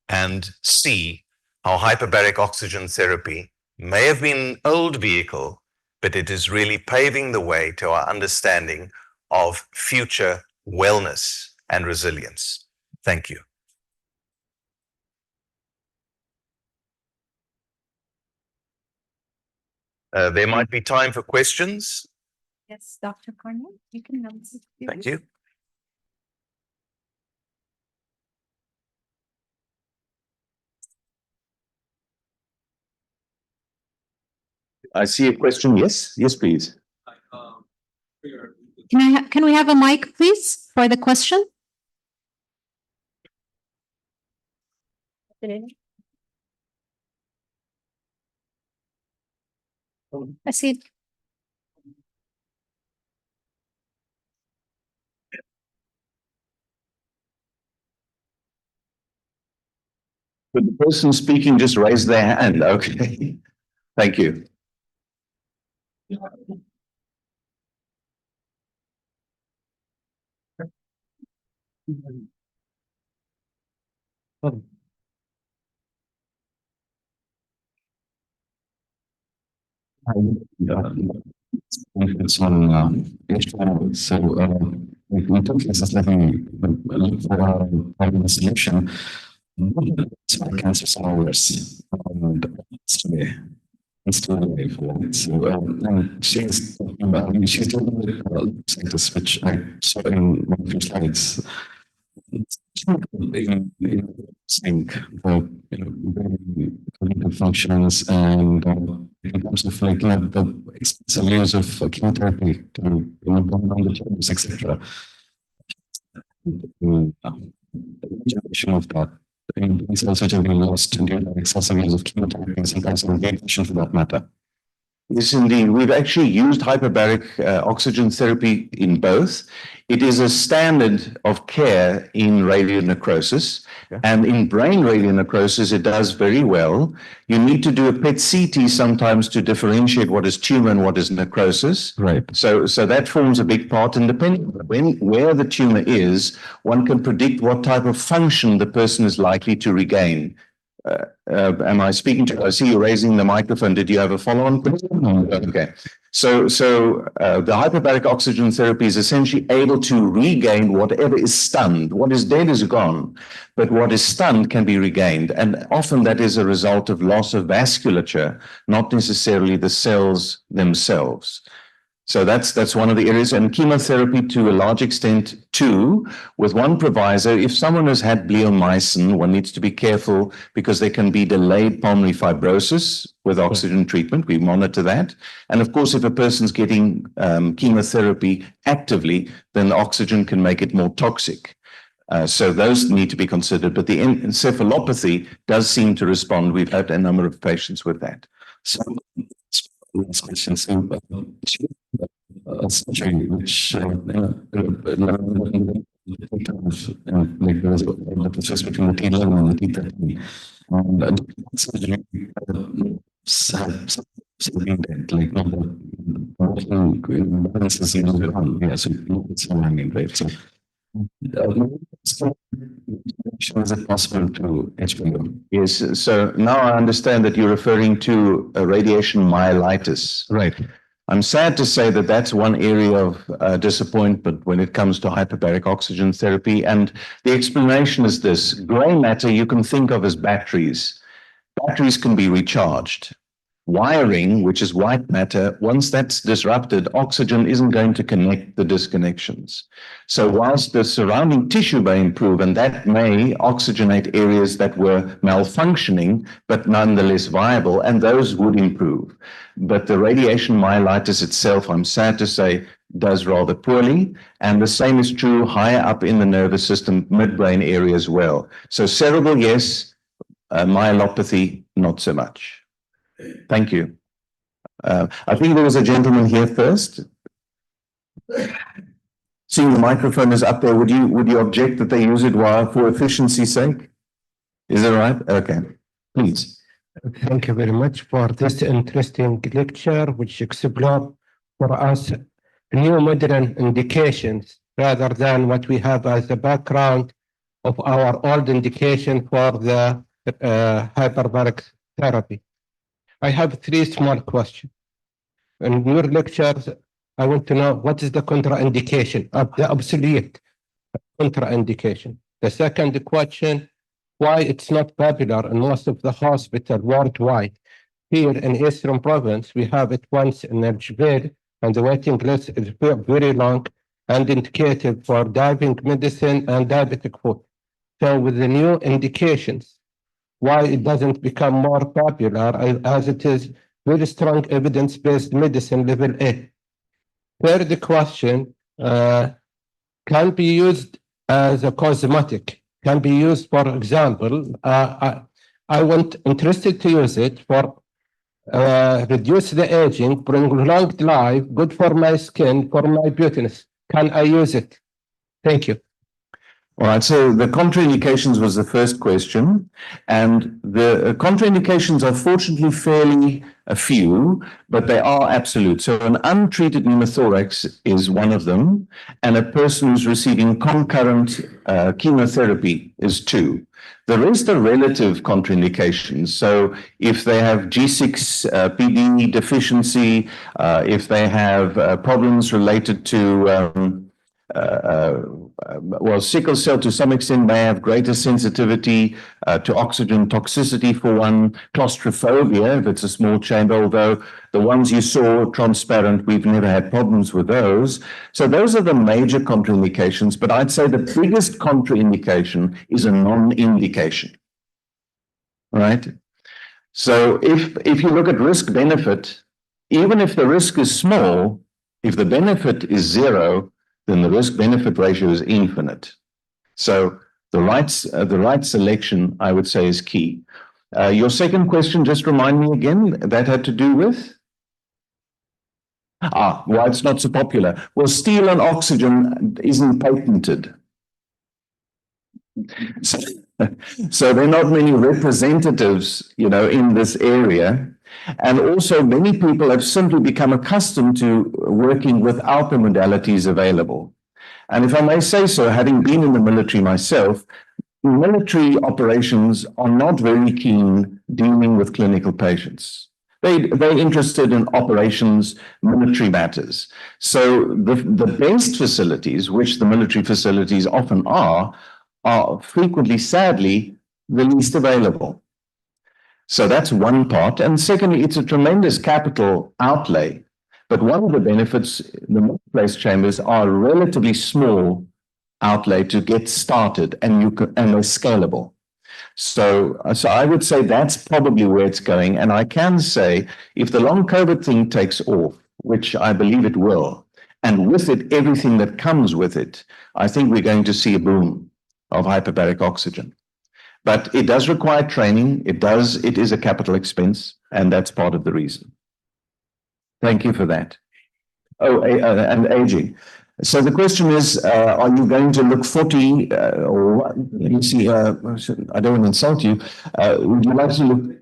and see how hyperbaric oxygen therapy may have been an old vehicle, but it is really paving the way to our understanding of future wellness and resilience. Thank you. There might be time for questions. Yes, Dr. Cronje, you can answer. Thank you. I see a question. Yes, yes, please. Can we have a mic, please, for the question? I see. Could the person speaking just raise their hand? Okay. Thank you. It's on so we took this as like look for a solution. Cancer scenarios and it's still alive. So, and she's doing scientists, which I saw in one of your slides. Think very cognitive functions and in terms of like the expensive use of chemotherapy to bring down the tumors, etc. Generation of that. These cells which have been lost due to excessive use of chemotherapy and sometimes radiation for that matter. Yes, indeed. We've actually used hyperbaric oxygen therapy in both. It is a standard of care in radionecrosis. Yeah. And in brain radionecrosis, it does very well. You need to do a PET CT sometimes to differentiate what is tumor and what is necrosis. Right. So that forms a big part. And depending on where the tumor is, one can predict what type of function the person is likely to regain. Am I speaking to? I see you raising the microphone. Did you have a follow-on? Okay. So the hyperbaric oxygen therapy is essentially able to regain whatever is stunned. What is dead is gone, but what is stunned can be regained. And often that is a result of loss of vasculature, not necessarily the cells themselves. So that's one of the areas, and chemotherapy to a large extent too, with one proviso. If someone has had bleomycin, one needs to be careful because there can be delayed pulmonary fibrosis with oxygen treatment. We monitor that. And of course, if a person's getting chemotherapy actively, then the oxygen can make it more toxic. So those need to be considered, but the encephalopathy does seem to respond. We've had a number of patients with that. So, last question. So, surgery, which like there's the process between the T11 and the T13. Surgery like the balances yeah, so it's hanging, right? So is it possible to HBO? Yes. So now I understand that you're referring to a radiation myelitis. Right. I'm sad to say that that's one area of disappointment when it comes to hyperbaric oxygen therapy. And the explanation is this: gray matter you can think of as batteries. Batteries can be recharged. Wiring, which is white matter, once that's disrupted, oxygen isn't going to connect the disconnections. So whilst the surrounding tissue may improve, and that may oxygenate areas that were malfunctioning, but nonetheless viable, and those would improve. But the radiation myelitis itself, I'm sad to say, does rather poorly. And the same is true higher up in the nervous system, midbrain area as well. So cerebral, yes, myelopathy, not so much. Thank you. I think there was a gentleman here first. Seeing the microphone is up there, would you object that they use it for efficiency's sake? Is that right? Okay, please. Thank you very much for this interesting lecture, which explore for us new modern indications rather than what we have as the background of our old indication for the hyperbaric therapy. I have three small questions. In your lectures, I want to know what is the contraindication of the obsolete contraindication. The second question, why it's not popular in most of the hospitals worldwide. Here in Eastern Province, we have it once in Algeria, and the waiting list is very long and indicated for diving medicine and diabetic foot. So with the new indications, why it doesn't become more popular as it is very strong evidence-based medicine level A. Third question, can be used as a cosmetic, can be used, for example, interested to use it for reduce the aging, bring long life, good for my skin, for my beautiness. Can I use it? Thank you. All right, so the contraindications was the first question, and the contraindications are fortunately fairly a few, but they are absolute. So an untreated pneumothorax is one of them, and a person who's receiving concurrent chemotherapy is two. The rest are relative contraindications. So if they have G6PD deficiency, if they have problems related to well, sickle cell to some extent may have greater sensitivity to oxygen toxicity for one, claustrophobia if it's a small chamber, although the ones you saw transparent, we've never had problems with those. So those are the major contraindications, but I'd say the biggest contraindication is a non-indication, right? So if you look at risk benefit, even if the risk is small, if the benefit is zero, then the risk benefit ratio is infinite. So the right selection, I would say, is key. Your second question, just remind me again, that had to do with? Why it's not so popular. Well, steel and oxygen isn't patented. So there are not many representatives, in this area. And also many people have simply become accustomed to working without the modalities available. And if I may say so, having been in the military myself, military operations are not very keen dealing with clinical patients. They're interested in operations, military matters. So the best facilities, which the military facilities often are frequently, sadly, the least available. So that's one part. And secondly, it's a tremendous capital outlay. But one of the benefits, the multi-place chambers are relatively small outlay to get started, and they're scalable. So I would say that's probably where it's going. And I can say if the long COVID thing takes off, which I believe it will, and with it, everything that comes with it, I think we're going to see a boom of hyperbaric oxygen. But it does require training. It is a capital expense, and that's part of the reason. Thank you for that. Oh, and aging. So the question is, are you going to look 40 or what? You see, I don't want to insult you. Would you like to look?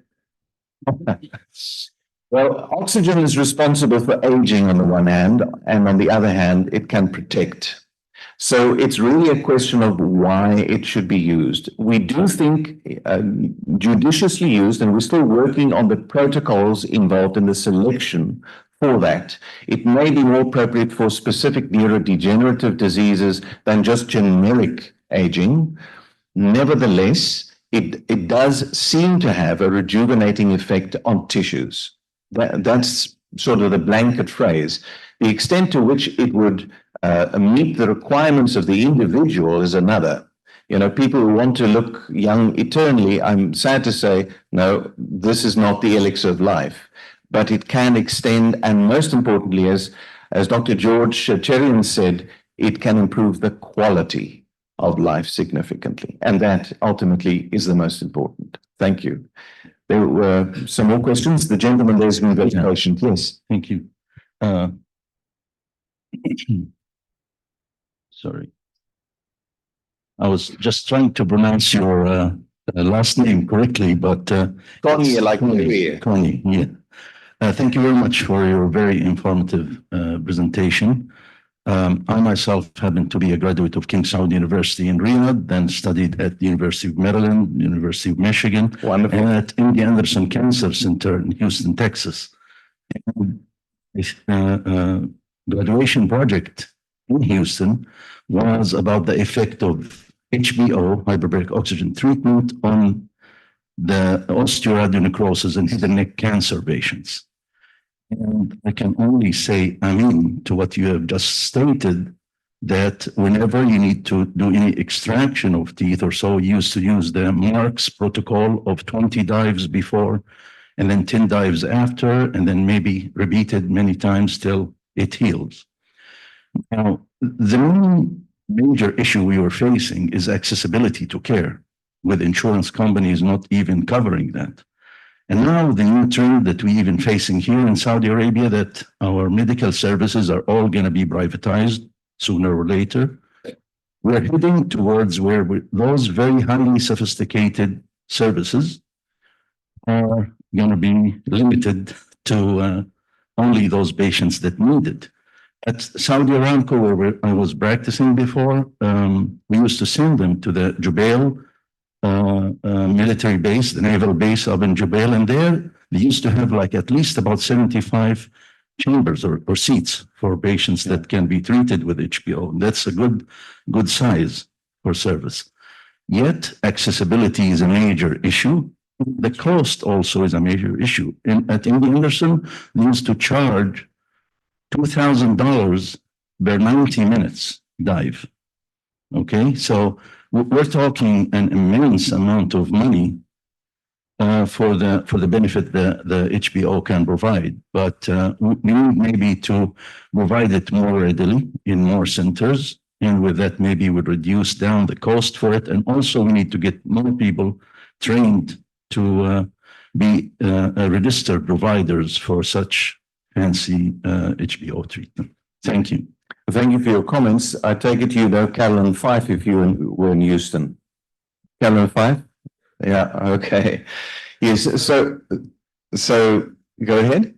Well, oxygen is responsible for aging on the one hand, and on the other hand, it can protect. So it's really a question of why it should be used. We do think judiciously used, and we're still working on the protocols involved in the selection for that. It may be more appropriate for specific neurodegenerative diseases than just generic aging. Nevertheless, it does seem to have a rejuvenating effect on tissues. That's sort of the blanket phrase. The extent to which it would meet the requirements of the individual is another. People who want to look young eternally, I'm sad to say, no, this is not the elixir of life. But it can extend, and most importantly, as Dr. George Cheriyan said, it can improve the quality of life significantly. And that ultimately is the most important. Thank you. There were some more questions. The gentleman there's been very patient. Yes. Thank you. Sorry. I was just trying to pronounce your last name correctly, but Cronje, like Cronje. Cronje, yeah. Thank you very much for your very informative presentation. I myself happen to be a graduate of King Saud University in Riyadh, then studied at the University of Maryland, University of Michigan, Wonderful. and at MD Anderson Cancer Center in Houston, Texas. And this graduation project in Houston was about the effect of HBO, hyperbaric oxygen treatment, on the osteoradionecrosis and head and neck cancer patients. And I can only say amen to what you have just stated, that whenever you need to do any extraction of teeth or so, you used to use the Mark's protocol of 20 dives before and then 10 dives after, and then maybe repeated many times till it heals. Now, the main major issue we were facing is accessibility to care, with insurance companies not even covering that. And now the new trend that we're even facing here in Saudi Arabia, that our medical services are all going to be privatized sooner or later. We're heading towards where those very highly sophisticated services are going to be limited to only those patients that need it. At Saudi Aramco, where I was practicing before, we used to send them to the Jubail military base, the naval base up in Jubail, and there they used to have like at least about 75 chambers or seats for patients that can be treated with HBO. That's a good size for service. Yet accessibility is a major issue. The cost also is a major issue. At MD Anderson, they used to charge $2,000 per 90 minutes dive. Okay, so we're talking an immense amount of money for the benefit the HBO can provide, but we need maybe to provide it more readily in more centers, and with that maybe we reduce down the cost for it, and also we need to get more people trained to be registered providers for such fancy HBO treatment. Thank you. Thank you for your comments. I take it you know Carolyn Fife if you were in Houston. Carolyn Fife? Yeah, okay. Yes, so go ahead.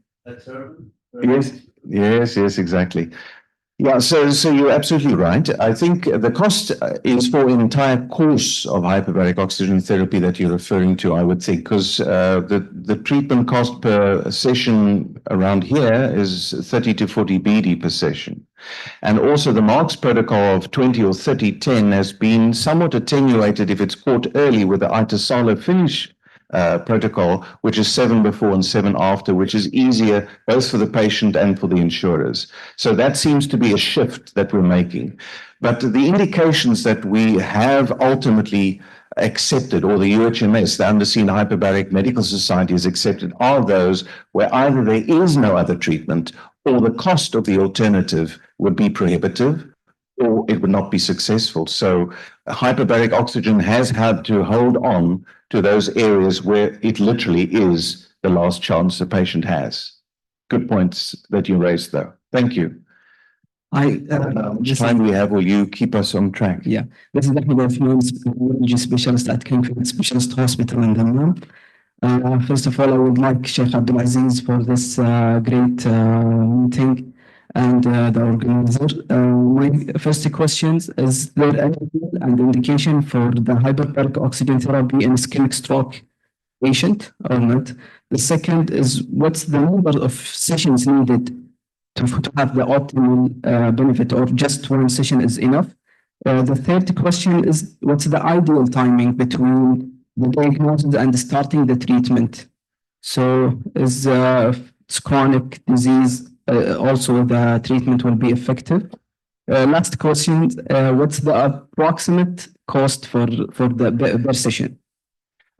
Yes, exactly. Yeah, so you're absolutely right. I think the cost is for an entire course of hyperbaric oxygen therapy that you're referring to, I would think, because the treatment cost per session around here is 30 to 40 BD per session. And also the Marks protocol of 20 or 30-10 has been somewhat attenuated if it's caught early with the Itasala finish protocol, which is 7 before and 7 after, which is easier both for the patient and for the insurers. So that seems to be a shift that we're making. But the indications that we have ultimately accepted, or the UHMS, the Underseen Hyperbaric Medical Society, has accepted, are those where either there is no other treatment or the cost of the alternative would be prohibitive, or it would not be successful. So hyperbaric oxygen has had to hold on to those areas where it literally is the last chance the patient has. Good points that you raised, though. Thank you. How much time do we have? Will you keep us on track? Yeah, this is Ahmed Afnan, neurology specialist at King Specialist Hospital in Dammam. First of all, I would like Sheikh Abdulaziz for this great meeting and the organizer. My first question is there any rule and indication for the hyperbaric oxygen therapy in ischemic stroke patient or not? The second is what's the number of sessions needed to have the optimal benefit, or just one session is enough? The third question is what's the ideal timing between the diagnosis and starting the treatment? So is it's chronic disease also the treatment will be effective? Last question, what's the approximate cost for the per session?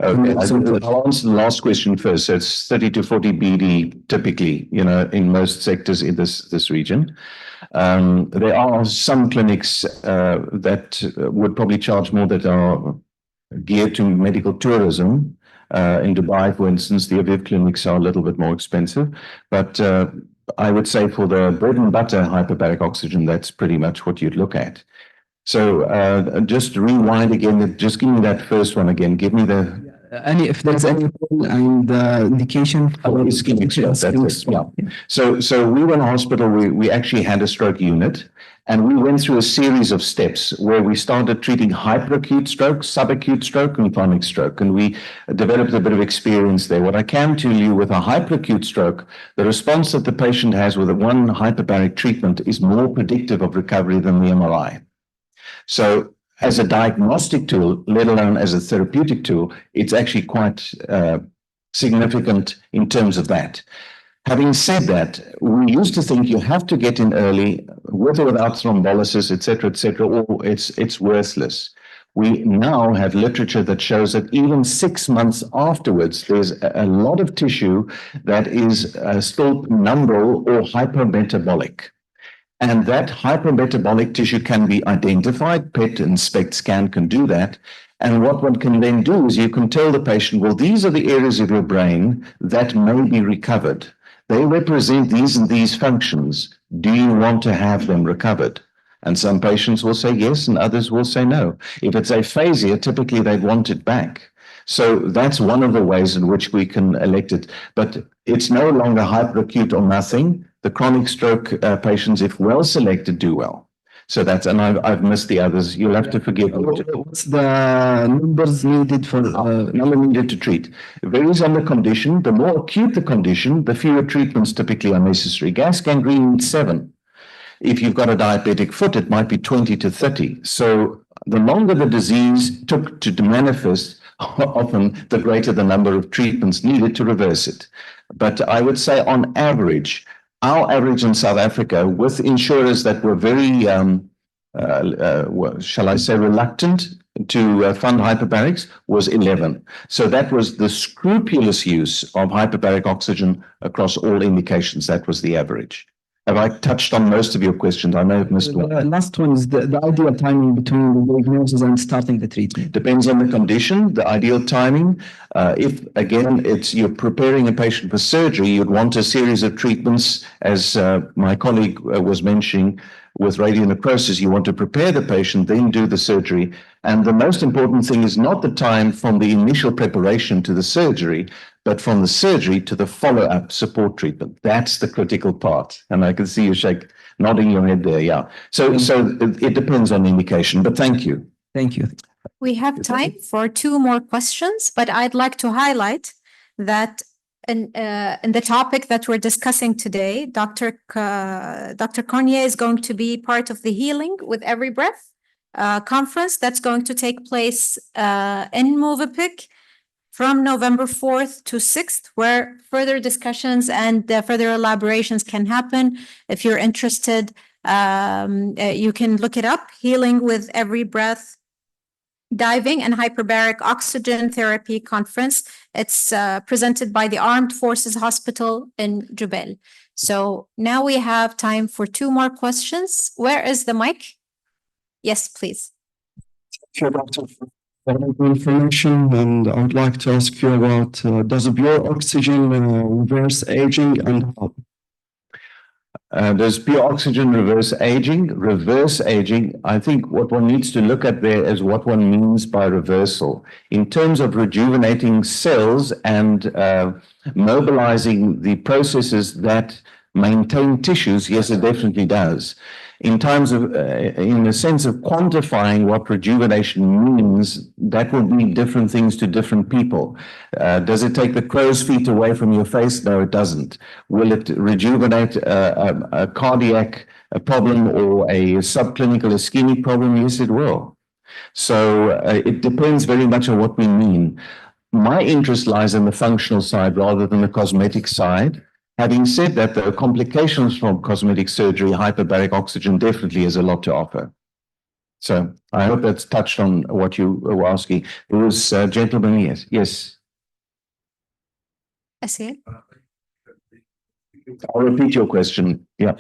Okay, I'll answer the last question first. So it's 30 to 40 BD typically, in most sectors in this region. There are some clinics that would probably charge more, that are geared to medical tourism. In Dubai, for instance, the Aviv clinics are a little bit more expensive. But I would say for the bread and butter hyperbaric oxygen, that's pretty much what you'd look at. So just rewind again, just give me that first one again. Give me the... if there's any and indication for ischemic stroke. Yeah. So we were in a hospital, we actually had a stroke unit, and we went through a series of steps where we started treating hyperacute stroke, subacute stroke, and chronic stroke. And we developed a bit of experience there. What I can tell you with a hyperacute stroke, the response that the patient has with one hyperbaric treatment is more predictive of recovery than the MRI. So as a diagnostic tool, let alone as a therapeutic tool, it's actually quite significant in terms of that. Having said that, we used to think you have to get in early with or without thrombolysis, et cetera, or it's worthless. We now have literature that shows that even 6 months afterwards, there's a lot of tissue that is still penumbral or hypermetabolic. And that hypermetabolic tissue can be identified. PET and SPECT scan can do that. And what one can then do is you can tell the patient, well, these are the areas of your brain that may be recovered. They represent these and these functions. Do you want to have them recovered? And some patients will say yes, and others will say no. If it's aphasia, typically they'd want it back. So that's one of the ways in which we can elect it. But it's no longer hyperacute or nothing. The chronic stroke patients, if well selected, do well. So that's, and I've missed the others. You'll have to forgive me. What's the numbers needed for Number needed to treat. It varies on the condition. The more acute the condition, the fewer treatments typically are necessary. Gas gangrene needs 7. If you've got a diabetic foot, it might be 20 to 30. So the longer the disease took to manifest, often the greater the number of treatments needed to reverse it. But I would say on average, our average in South Africa with insurers that were very, shall I say, reluctant to fund hyperbarics was 11. So that was the scrupulous use of hyperbaric oxygen across all indications. That was the average. Have I touched on most of your questions? I may have missed one. The last one is the ideal timing between the diagnosis and starting the treatment. Depends on the condition, the ideal timing. If, again, you're preparing a patient for surgery, you'd want a series of treatments, as my colleague was mentioning, with radionecrosis, you want to prepare the patient, then do the surgery. And the most important thing is not the time from the initial preparation to the surgery, but from the surgery to the follow-up support treatment. That's the critical part. And I can see you nodding your head there. Yeah. So it depends on the indication, but thank you. Thank you. We have time for 2 more questions, but I'd like to highlight that in the topic that we're discussing today, Dr. Cronje is going to be part of the Healing with Every Breath conference that's going to take place in Movenpick from November 4th to 6th, where further discussions and further elaborations can happen. If you're interested, you can look it up, Healing with Every Breath Diving and Hyperbaric Oxygen Therapy Conference. It's presented by the Armed Forces Hospital in Jubel. So now we have time for 2 more questions. Where is the mic? Yes, please. Thank you, Doctor, for the information. And I would like to ask you about does pure oxygen reverse aging and how? Does pure oxygen reverse aging? Reverse aging, I think what one needs to look at there is what one means by reversal. In terms of rejuvenating cells and mobilizing the processes that maintain tissues, yes, it definitely does. In the sense of quantifying what rejuvenation means, that will mean different things to different people. Does it take the crow's feet away from your face? No, it doesn't. Will it rejuvenate a cardiac problem or a subclinical ischemic problem? Yes, it will. So it depends very much on what we mean. My interest lies in the functional side rather than the cosmetic side. Having said that, there are complications from cosmetic surgery. Hyperbaric oxygen definitely has a lot to offer. So I hope that's touched on what you were asking. It was gentleman, yes. Yes. Asil? I'll repeat your question. Yeah.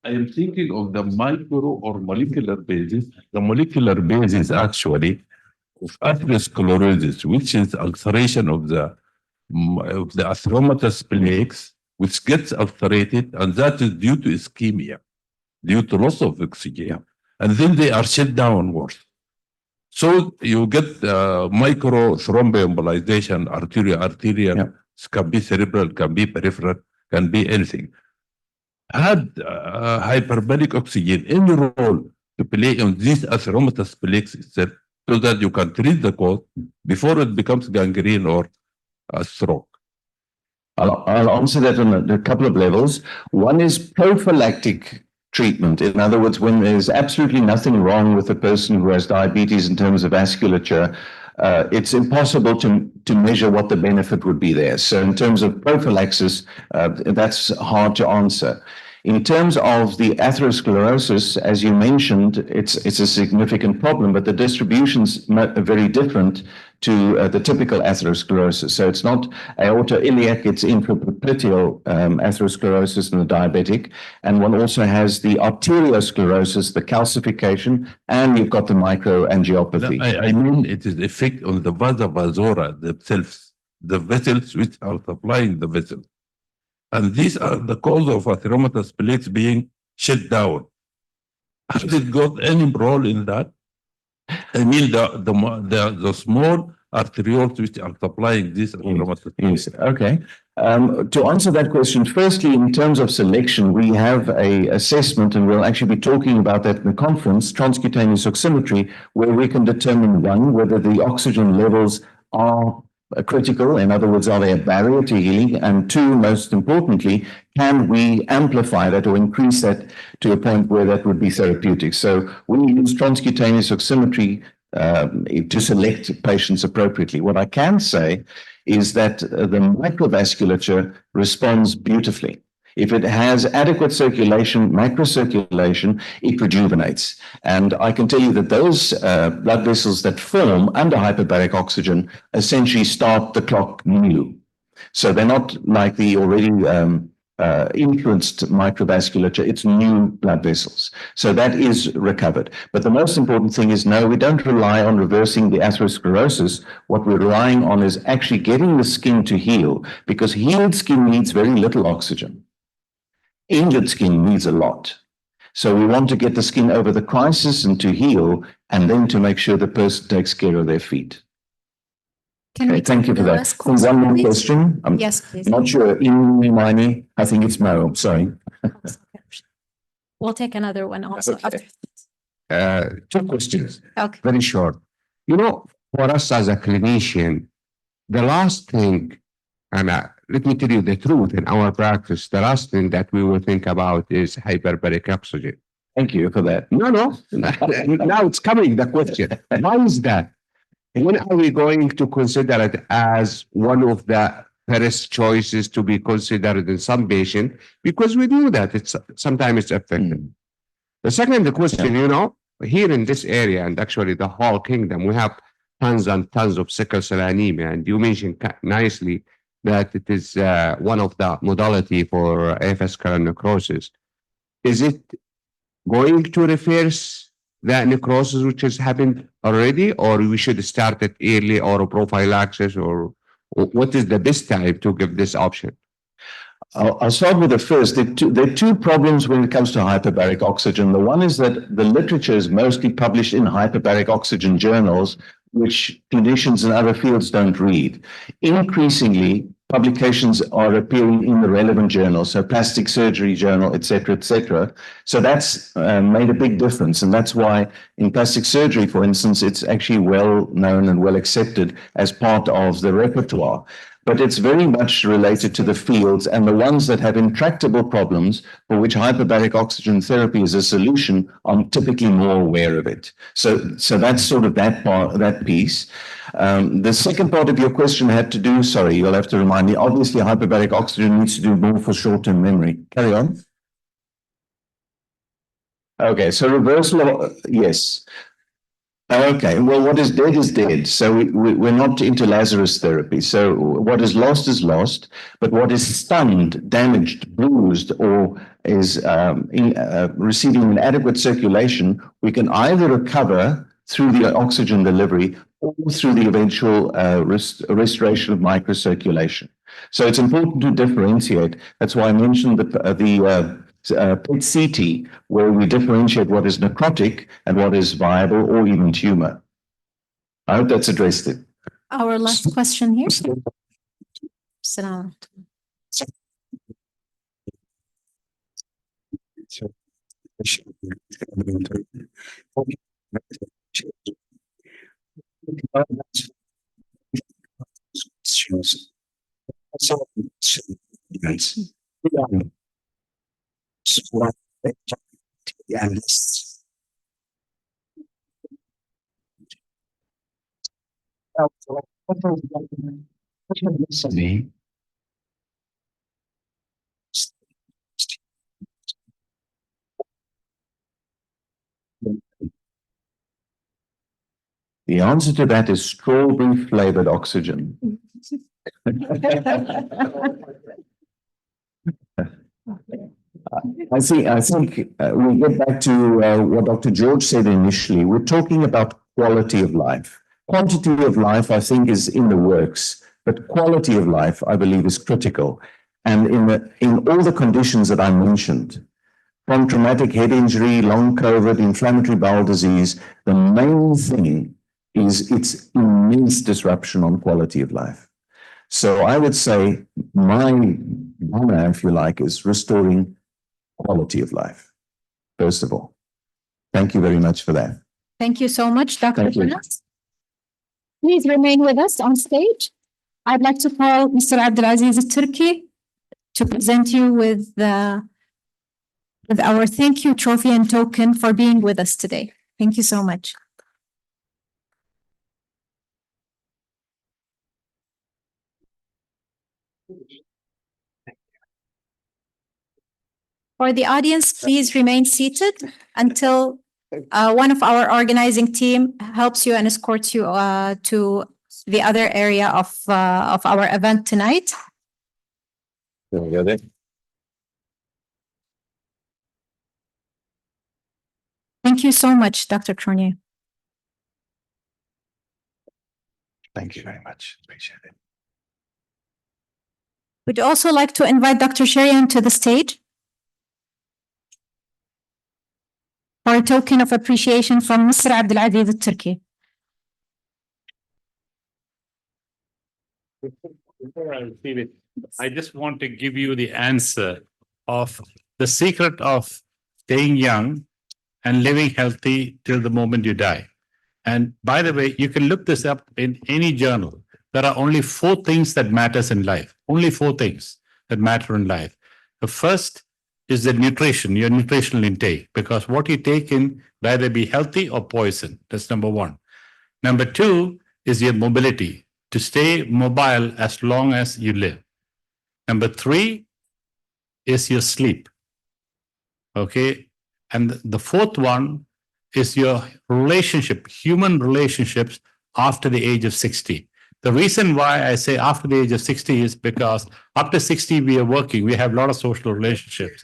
I am thinking of the micro or molecular basis. The molecular basis actually of atherosclerosis, which is ulceration of the atheromatous plaques, which gets ulcerated, and that is due to ischemia, due to loss of oxygen, and then they are shut downwards. So you get micro thromboembolization, arterial, Yeah. can be cerebral, can be peripheral, can be anything. Had hyperbaric oxygen any role to play on these atheromatous plaques itself, so that you can treat the cause before it becomes gangrene or a stroke? I'll answer that on a couple of levels. One is prophylactic treatment. In other words, when there's absolutely nothing wrong with a person who has diabetes in terms of vasculature, it's impossible to measure what the benefit would be there. So in terms of prophylaxis, that's hard to answer. In terms of the atherosclerosis, as you mentioned, it's a significant problem, but the distribution's very different to the typical atherosclerosis. So it's not aortoiliac, it's intrapopliteal atherosclerosis in the diabetic. And one also has the arteriosclerosis, the calcification, and you've got the microangiopathy. I mean, it is effect on the vasa vasorum themselves, the vessels which are supplying the vessel. And these are the cause of atheromatous plaques being shut down. Has it got any role in that? I mean, the small arterioles which are supplying this aromatase. Yes, okay. To answer that question, firstly, in terms of selection, we have a assessment, and we'll actually be talking about that in the conference, transcutaneous oximetry, where we can determine, one, whether the oxygen levels are critical, in other words, are they a barrier to healing? And two, most importantly, can we amplify that or increase that to a point where that would be therapeutic? So we use transcutaneous oximetry to select patients appropriately. What I can say is that the microvasculature responds beautifully. If it has adequate circulation, macrocirculation, it rejuvenates. And I can tell you that those blood vessels that form under hyperbaric oxygen essentially start the clock new. So they're not like the already influenced microvasculature, it's new blood vessels. So that is recovered. But the most important thing is, no, we don't rely on reversing the atherosclerosis. What we're relying on is actually getting the skin to heal, because healed skin needs very little oxygen. Injured skin needs a lot. So we want to get the skin over the crisis and to heal, and then to make sure the person takes care of their feet. Can we Thank you for take the that. last question, One more please? question. I'm Yes, please. not sure. Imani, I think it's Mo. Sorry. We'll take another one also. Okay. after. Two questions, Okay. very short. You know, for us as a clinician, the last thing, and let me tell you the truth, in our practice, the last thing that we will think about is hyperbaric oxygen. Thank you for that. No, now it's coming, the question. Why is that? When are we going to consider it as one of the first choices to be considered in some patient? Because we do that, sometimes it's effective. The second question, you know, here in this area, and actually the whole kingdom, we have tons and tons of sickle cell anemia, and you mentioned nicely that it is one of the modality for avascular necrosis. Is it going to reverse that necrosis which has happened already, or we should start it early, or prophylaxis, or what is the best time to give this option? I'll start with the first. There are two problems when it comes to hyperbaric oxygen. The one is that the literature is mostly published in hyperbaric oxygen journals, which clinicians in other fields don't read. Increasingly, publications are appearing in the relevant journals, so plastic surgery journal, et cetera, et cetera. So that's made a big difference. And that's why in plastic surgery, for instance, it's actually well known and well accepted as part of the repertoire. But it's very much related to the fields, and the ones that have intractable problems for which hyperbaric oxygen therapy is a solution are typically more aware of it. So that's sort of that part, that piece. The second part of your question had to do, sorry, you'll have to remind me, obviously hyperbaric oxygen needs to do more for short-term memory. Carry on. Okay, so reversal of, yes. Okay, well, what is dead, so we're not into Lazarus therapy. So what is lost, but what is stunned, damaged, bruised, or is receiving inadequate circulation, we can either recover through the oxygen delivery or through the eventual restoration of microcirculation. So it's important to differentiate. That's why I mentioned the PET-CT, where we differentiate what is necrotic and what is viable or even tumor. I hope that's addressed it. Our last question here. Salam. The answer to that is strawberry flavored oxygen. I think we get back to what Dr. George said initially. We're talking about quality of life. Quantity of life, I think, is in the works, but quality of life, I believe, is critical. And in all the conditions that I mentioned, from traumatic head injury, long COVID, inflammatory bowel disease, the main thing is its immense disruption on quality of life. So I would say my honor, if you like, is restoring quality of life, first of all. Thank you very much for that. Thank you so much, Dr. Thank you. Frans. Please remain with us on stage. I'd like to call Mr. Abdulaziz Turki to present you with our thank you trophy and token for being with us today. Thank you so much. For the audience, please remain seated until one of our organizing team helps you and escorts you to the other area of our event tonight. Thank you so much, Dr. Cronje. Thank you very much. Appreciate it. We'd also like to invite Dr. Cheriyan to the stage for a token of appreciation from Mr. Abdulaziz Turki. Before I receive it, I just want to give you the answer of the secret of staying young and living healthy till the moment you die. And by the way, you can look this up in any journal. There are only 4 things that matters in life. Only 4 things that matter in life. The first is the nutrition, your nutritional intake, because what you take in will either be healthy or poison. That's number 1. Number 2 is your mobility, to stay mobile as long as you live. Number 3 is your sleep. Okay. And the 4th one is your relationship, human relationships after the age of 60. The reason why I say after the age of 60 is because after 60, we are working, we have a lot of social relationships.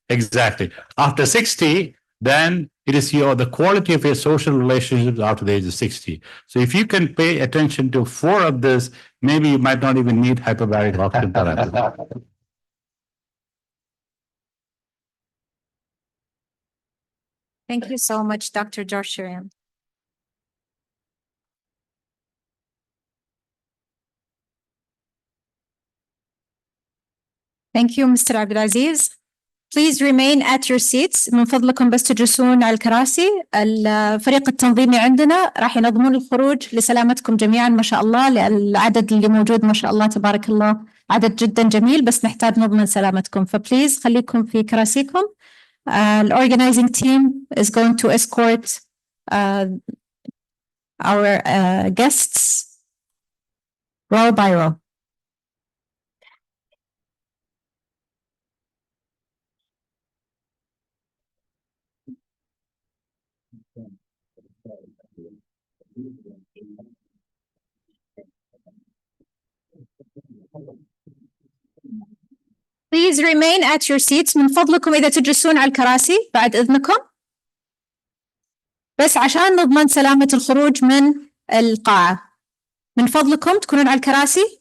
Exactly. After 60, then it is the quality of your social relationships after the age of 60. So if you can pay attention to 4 of this, maybe you might not even need hyperbaric oxygen therapy. Thank you so much, Dr. Cheriyan. Thank you, Mr. Abdulaziz. Please remain at your seats. من فضلكم بس تجلسون على الكراسي. الفريق التنظيمي عندنا راح ينظمون الخروج لسلامتكم جميعا ما شاء الله. العدد اللي موجود ما شاء الله تبارك الله عدد جدا جميل، بس نحتاج نضمن سلامتكم، فبليز خليكم في كراسيكم. The organizing team is going to escort our guests row by row. Please remain at your seats. من فضلكم إذا تجلسون على الكراسي بعد إذنكم، بس عشان نضمن سلامة الخروج من القاعة. من فضلكم تكونون على الكراسي.